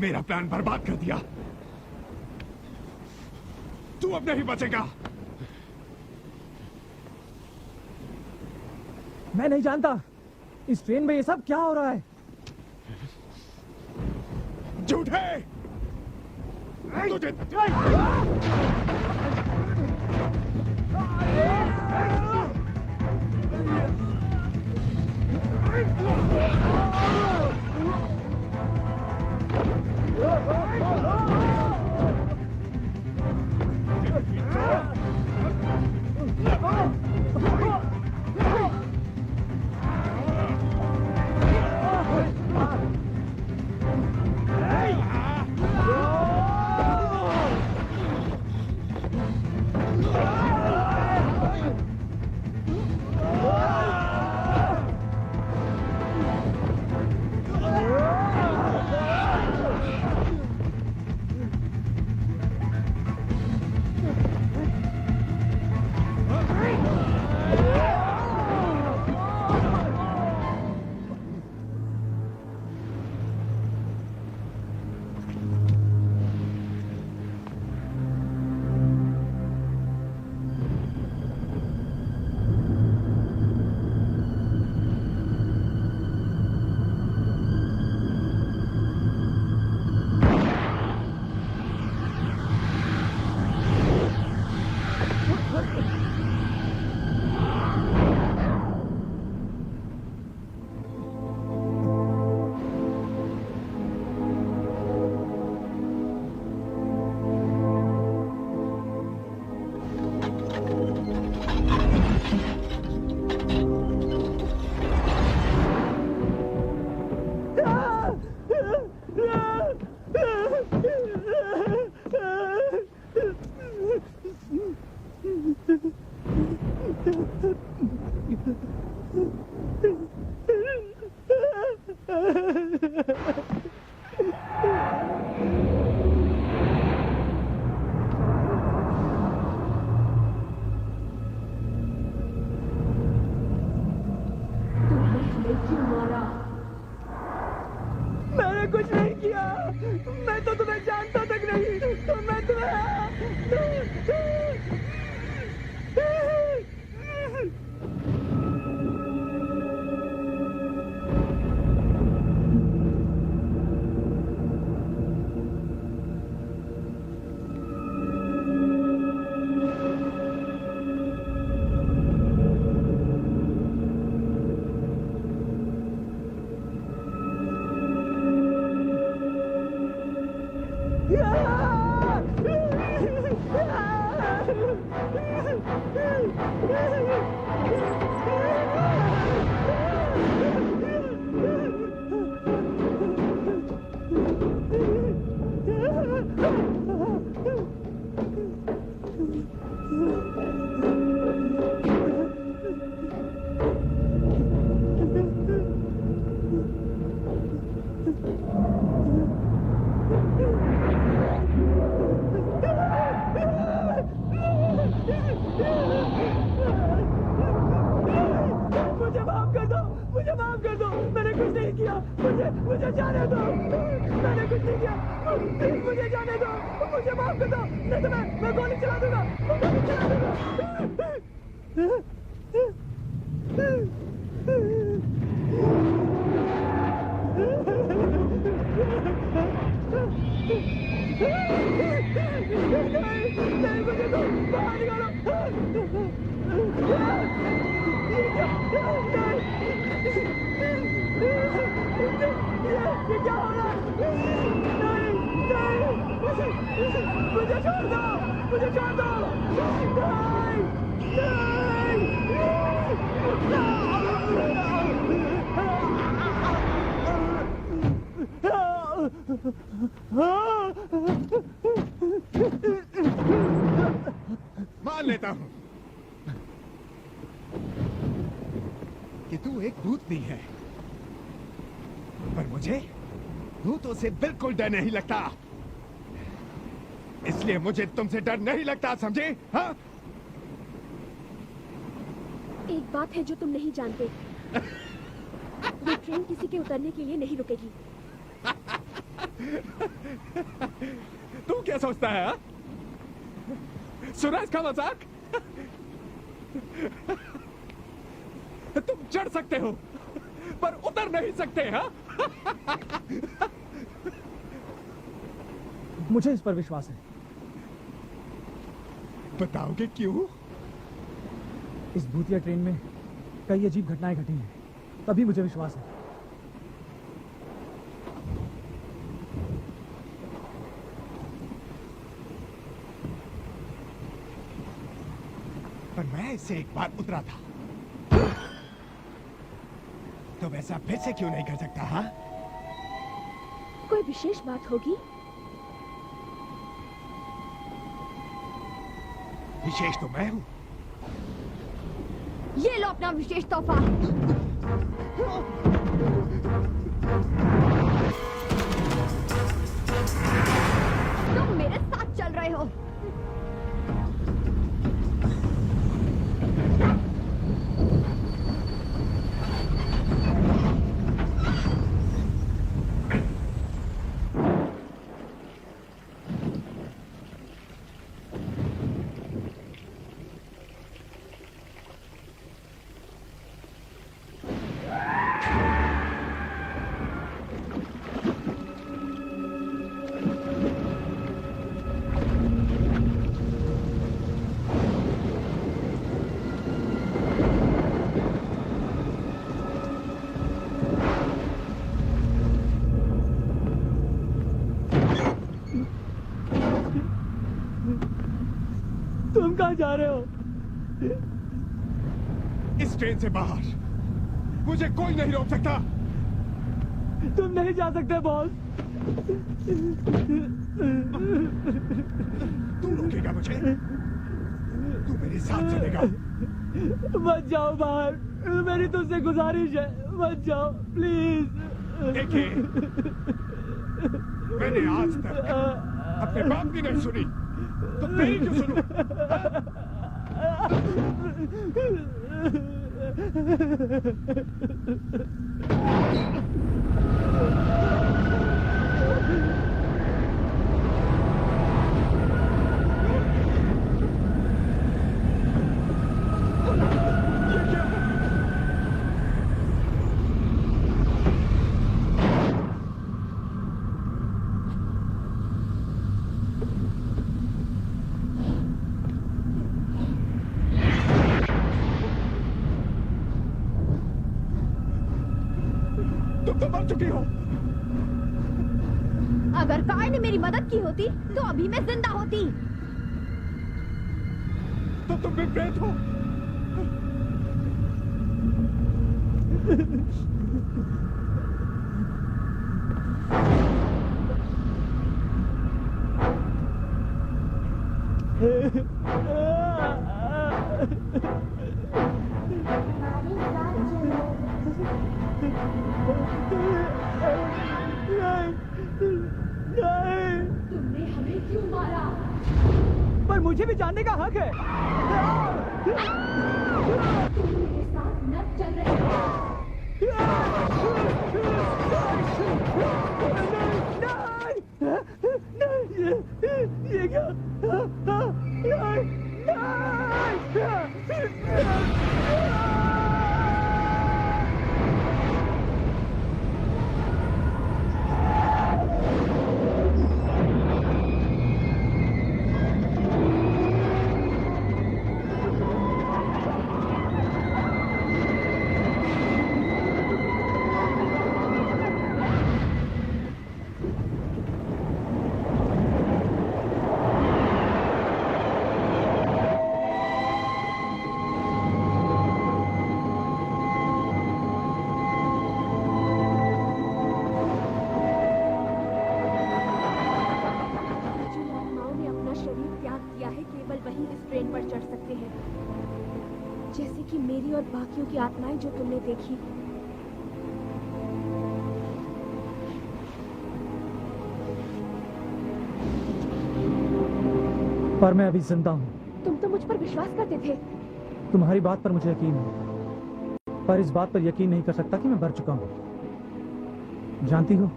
मेरा प्लान बर्बाद कर दिया। तू अब नहीं बचेगा। मैं नहीं जानता इस ट्रेन में ये सब क्या हो रहा है। झूठे तुझे मैंने कुछ नहीं किया, मैं तो तुम्हें जानता तक नहीं, तो मैं मुझे जाने दो, मैंने कुछ नहीं किया, मुझे जाने दो, मुझे माफ कर दो, नहीं तो मैं गोली चला दूंगा, गोली चला दूंगा। नहीं मुझे तो बाहर निकालो। ये क्या हो रहा है? नहीं, मुझे छोड़ दो, मुझे छोड़ दो, मान लेता हूं कि तू एक भूतनी है, पर मुझे भूतों से बिल्कुल डर नहीं लगता, इसलिए मुझे तुमसे डर नहीं लगता, समझे? हाँ? एक बात है जो तुम नहीं जानते, ये ट्रेन किसी के उतरने के लिए नहीं रुकेगी। तू क्या सोचता है? हाँ? सूरज का मजाक? तुम चढ़ सकते हो पर उतर नहीं सकते। हाँ? मुझे इस पर विश्वास है। बताओगे क्यों? इस भूतिया ट्रेन में कई अजीब घटनाएं घटी हैं, तभी मुझे विश्वास है। पर मैं इससे एक बार उतरा था, तो वैसा फिर से क्यों नहीं कर सकता? हाँ? कोई विशेष बात होगी? विशेष तो मैं हूं। ये लो अपना विशेष तोहफा। तुम मेरे साथ चल रहे हो। तुम कहाँ जा रहे हो? इस ट्रेन से बाहर मुझे कोई नहीं रोक सकता। तुम नहीं जा सकते बॉस। तू रोकेगा मुझे? तू मेरे साथ चलेगा। मत जाओ बाहर, मेरी तुझसे गुजारिश है, मत जाओ प्लीज। देखिए, मैंने आज तक अपने बाप की नहीं सुनी, तो तेरी क्यों सुनूं? अगर काय ने मेरी मदद की होती तो अभी मैं जिंदा होती। तो तुम भी प्रेत हो। तुमने हमें क्यों मारा? पर मुझे भी जानने का हक है। तुम मेरे साथ न चल रहे हो। ये क्या? जैसे कि मेरी और बाकियों की आत्माएं जो तुमने देखी। पर मैं अभी जिंदा हूँ। तुम तो मुझ पर विश्वास करते थे। तुम्हारी बात पर मुझे यकीन है, पर इस बात पर यकीन नहीं कर सकता कि मैं मर चुका हूँ। जानती हो,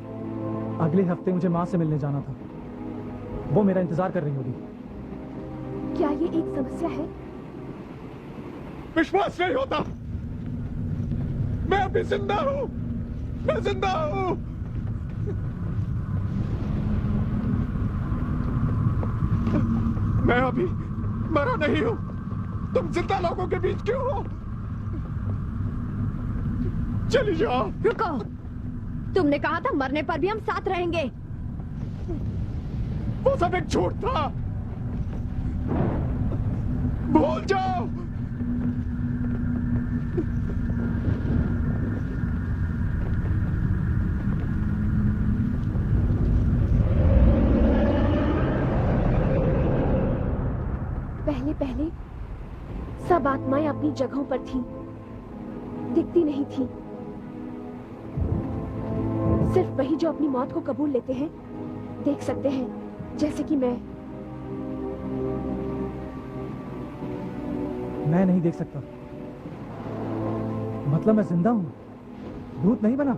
अगले हफ्ते मुझे माँ से मिलने जाना था। वो मेरा इंतजार कर रही होगी। क्या ये एक समस्या है? विश्वास नहीं होता। मैं अभी जिंदा हूँ। मैं जिंदा हूँ। मैं अभी मरा नहीं हूँ। तुम जिंदा लोगों के बीच क्यों हो? चली जाओ। रुको, तुमने कहा था मरने पर भी हम साथ रहेंगे। वो सब एक झूठ था। भूल जाओ। पहले पहले सब आत्माएं अपनी जगहों पर थीं, दिखती नहीं थीं। सिर्फ वही जो अपनी मौत को कबूल लेते हैं देख सकते हैं, जैसे कि मैं नहीं देख सकता। मतलब मैं जिंदा हूँ, भूत नहीं बना।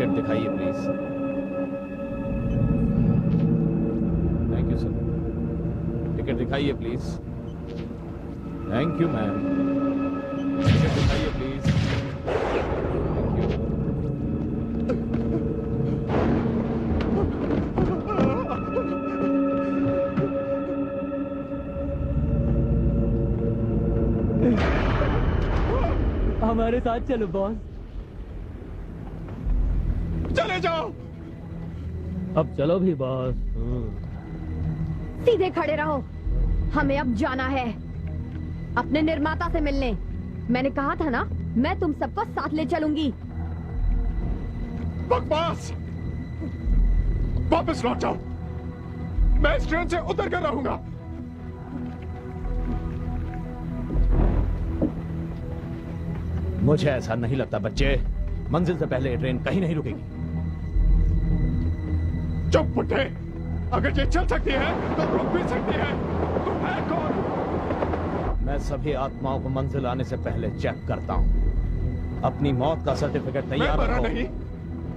दिखाइए please. Thank you sir. Ticket दिखाइए please. Thank you ma'am. Ticket दिखाइए प्लीज। हमारे साथ चलो बॉस। चले जाओ। अब चलो भी बॉस। सीधे खड़े रहो, हमें अब जाना है अपने निर्माता से मिलने। मैंने कहा था ना, मैं तुम सबको साथ ले चलूंगी। बकवास, वापस लौट जाओ। मैं इस ट्रेन से उतर कर रहूंगा। मुझे ऐसा नहीं लगता बच्चे, मंजिल से पहले ये ट्रेन कहीं नहीं रुकेगी। चुप बुड्ढे, अगर ये चल सकती है तो रुक भी सकती है। तुम है कौन? मैं सभी आत्माओं को मंजिल आने से पहले चेक करता हूं। अपनी मौत का सर्टिफिकेट तैयार रखो। मैं नहीं,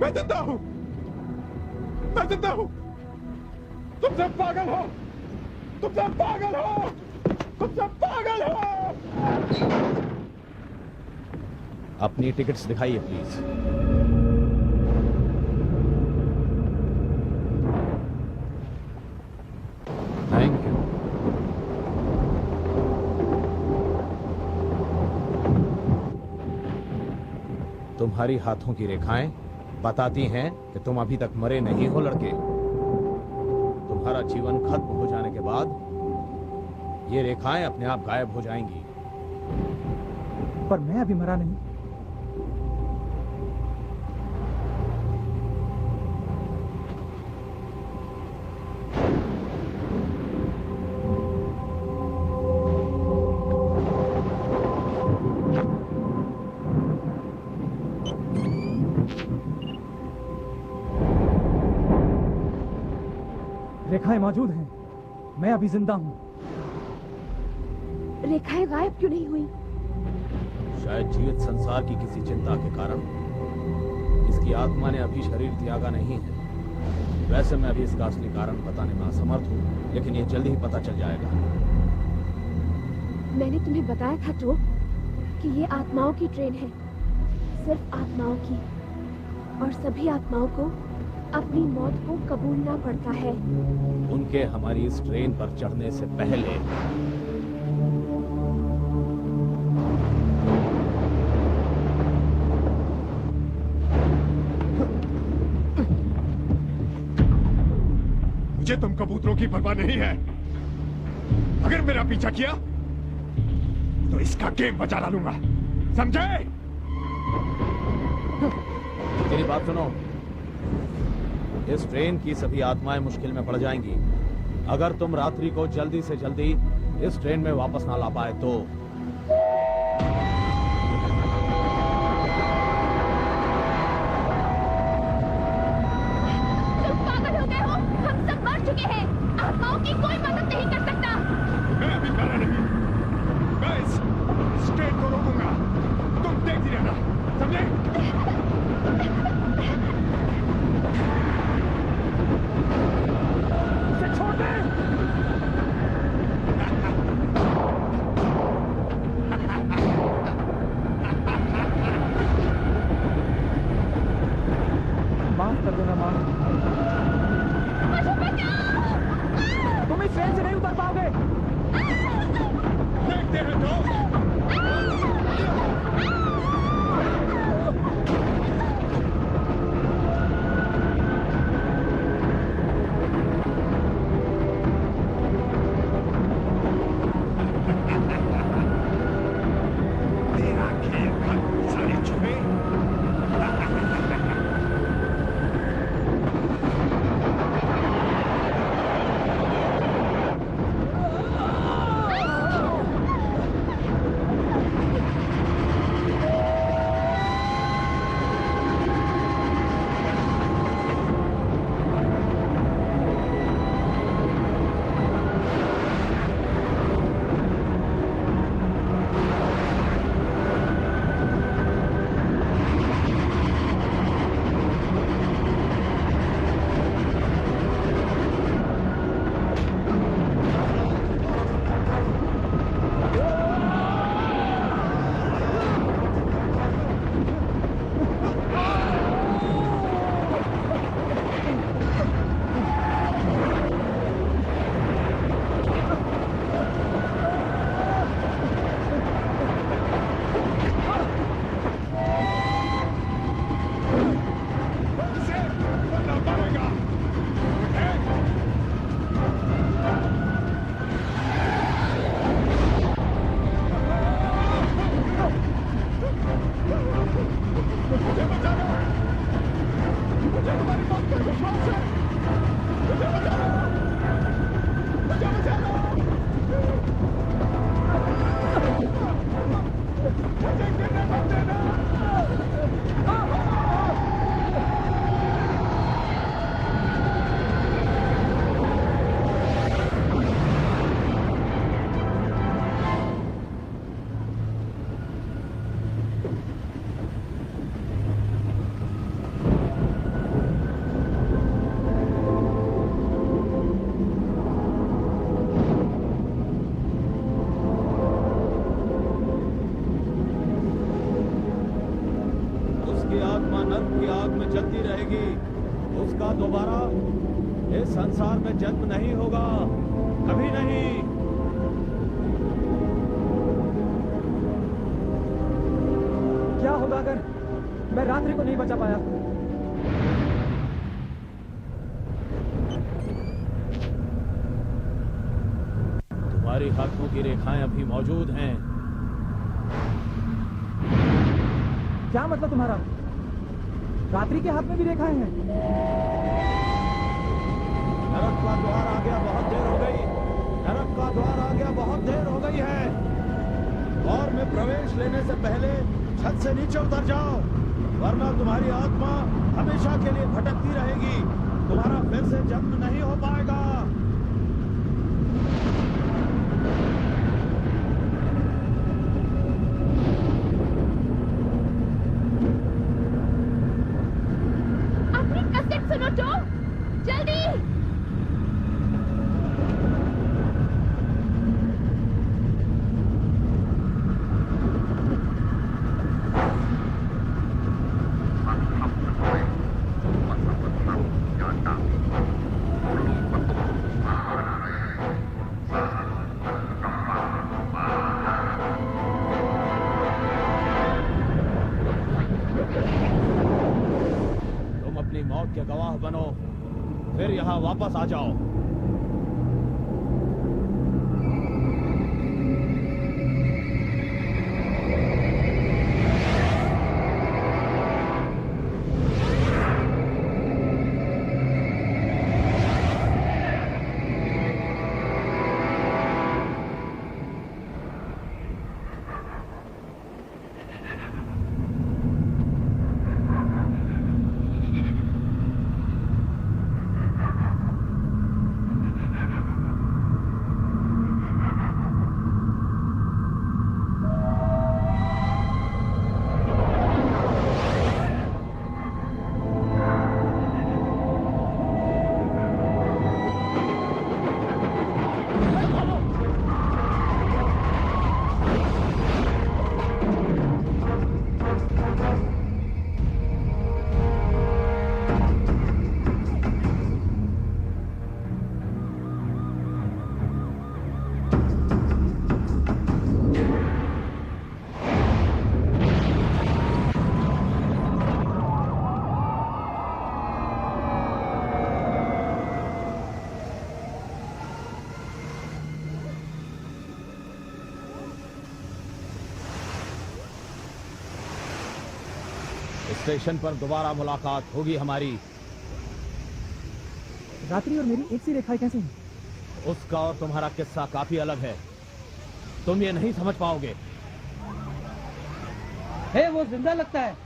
मैं जिंदा हूं, मैं जिंदा हूं। तुम सब पागल हो, तुम सब पागल हो, तुम सब पागल हो। अपनी टिकट्स दिखाइए प्लीज। Thank you. तुम्हारी हाथों की रेखाएं बताती हैं कि तुम अभी तक मरे नहीं हो लड़के। तुम्हारा जीवन खत्म हो जाने के बाद ये रेखाएं अपने आप गायब हो जाएंगी। पर मैं अभी मरा नहीं। रेखाएं मौजूद हैं, मैं अभी जिंदा हूं। रेखाएं गायब क्यों नहीं हुई? शायद जीवित संसार की किसी चिंता के कारण इसकी आत्मा ने अभी शरीर त्यागा नहीं है। वैसे मैं अभी इसका असली कारण बताने में असमर्थ हूँ, लेकिन ये जल्दी ही पता चल जाएगा। मैंने तुम्हें बताया था तो कि ये आत्माओं की ट्रेन है, सिर्फ आत्माओं की, और सभी आत्माओं को अपनी मौत को कबूलना पड़ता है। उनके हमारी इस ट्रेन पर चढ़ने से पहले मुझे तुम कबूतरों की परवाह नहीं है। अगर मेरा पीछा किया तो इसका गेम बचा डालूंगा, समझे? मेरी बात सुनो, इस ट्रेन की सभी आत्माएं मुश्किल में पड़ जाएंगी अगर तुम रात्रि को जल्दी से जल्दी इस ट्रेन में वापस ना ला पाए तो। तुम पागल हो गए हो? हम सब मर चुके हैं, आत्माओं की कोई मदद नहीं कर सकता। मैं अभी मरा नहीं, मैं इस ट्रेन को रोकूंगा, तुम देखती रहना, समझे? माफ कर देना मां, तुम इस ट्रेन से नहीं उतर पाओगे। देखते हैं तो। उसकी आत्मा नर्क की आग में जलती रहेगी। उसका दोबारा इस संसार में जन्म नहीं होगा, कभी नहीं। क्या होगा अगर मैं रात्रि को नहीं बचा पाया? तुम्हारी हाथों की रेखाएं अभी मौजूद हैं। क्या मतलब तुम्हारा? रात्रि के हाथ में भी रेखाएं हैं? नरक का द्वार आ गया, बहुत देर हो गई। नरक का द्वार आ गया, बहुत देर हो गई है। और में प्रवेश लेने से पहले छत से नीचे उतर जाओ, वरना तुम्हारी आत्मा हमेशा के लिए भटकती रहेगी। तुम्हारा फिर से जन्म नहीं हो पाएगा। अपनी कैसेट सुनो तो, जल्दी। तुम अपनी मौत के गवाह बनो, फिर यहाँ वापस आ जाओ। स्टेशन पर दोबारा मुलाकात होगी हमारी। रात्रि और मेरी एक सी रेखाएं कैसे हैं? उसका और तुम्हारा किस्सा काफी अलग है, तुम ये नहीं समझ पाओगे। वो जिंदा लगता है।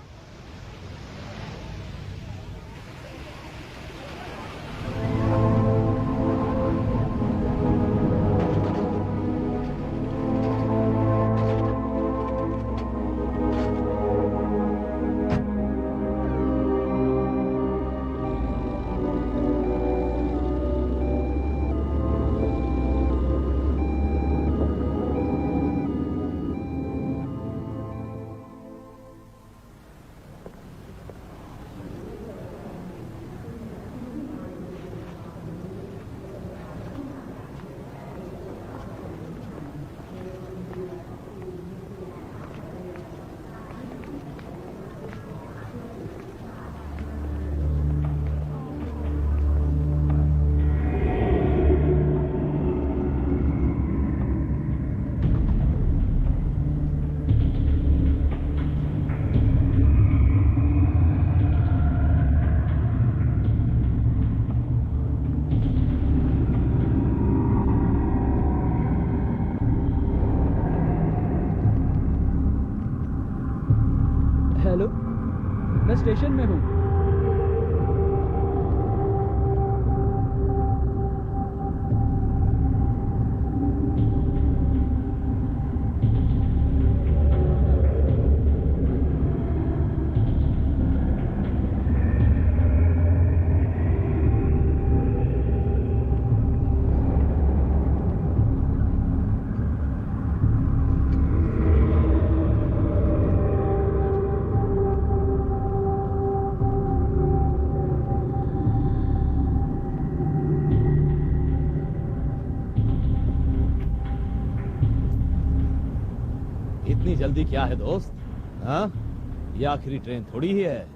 में हूँ। इतनी जल्दी क्या है दोस्त? हाँ, ये आखिरी ट्रेन थोड़ी ही है।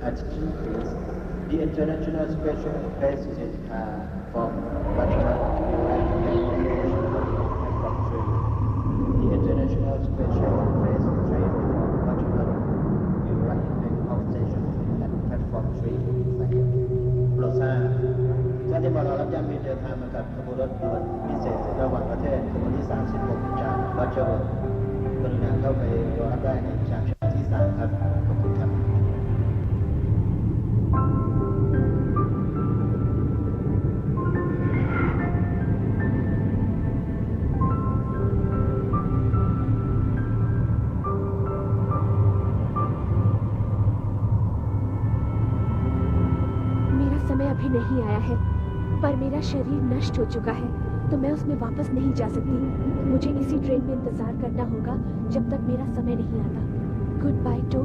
Attention please. The International Special Passenger from Bachman to platform 3. The International Special Passenger train from Bachman will arrive at our station at platform 3. Thank you. โปรดทราบท่านที่มารอรับยามบินเดินทางมากับขบวนรถด่วนพิเศษระหว่างประเทศขบวนที่ 36 จากบัชเชอร์กรุณาเข้าไปรอรับได้ในชั้นที่ 3 ครับ ขอบคุณครับ मेरा समय अभी नहीं आया है, पर मेरा शरीर नष्ट हो चुका है, तो मैं उसमें वापस नहीं जा सकती। मुझे इसी ट्रेन में इंतजार करना होगा जब तक मेरा समय नहीं आता। Good by two.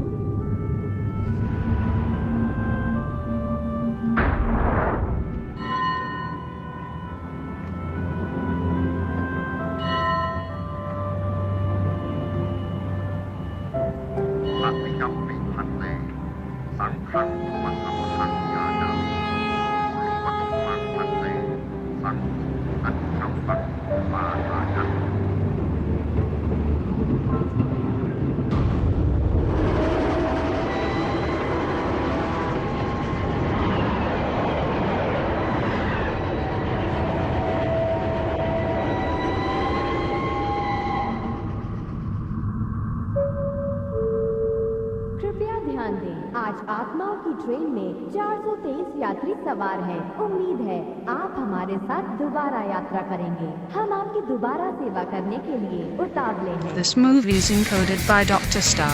कृपया ध्यान दें, आज आत्माओं की ट्रेन में 423 यात्री सवार हैं। उम्मीद है आप हमारे साथ दोबारा यात्रा करेंगे। हम आपकी दोबारा सेवा करने के लिए उतावले हैं। This movie is encoded by Dr. Star.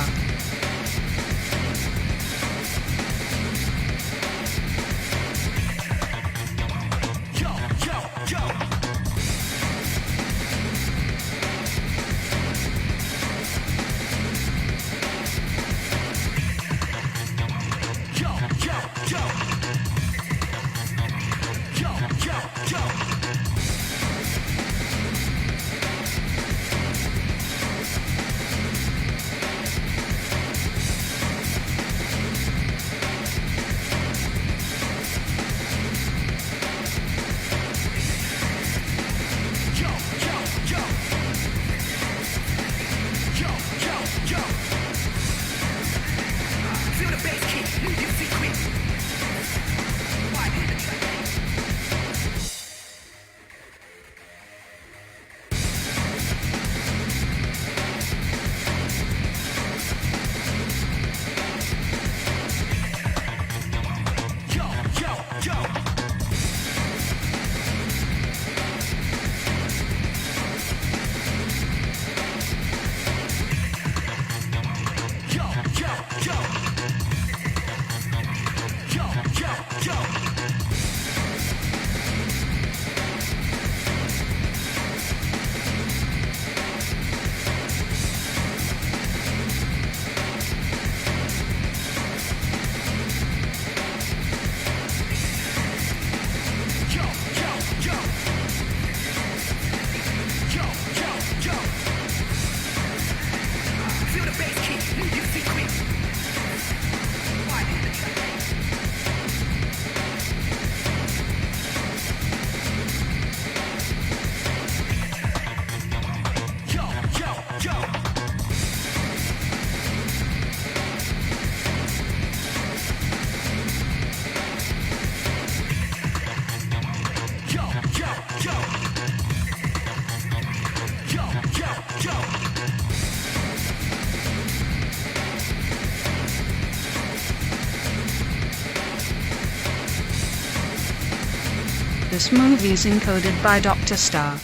This movie is encoded by Dr. Star.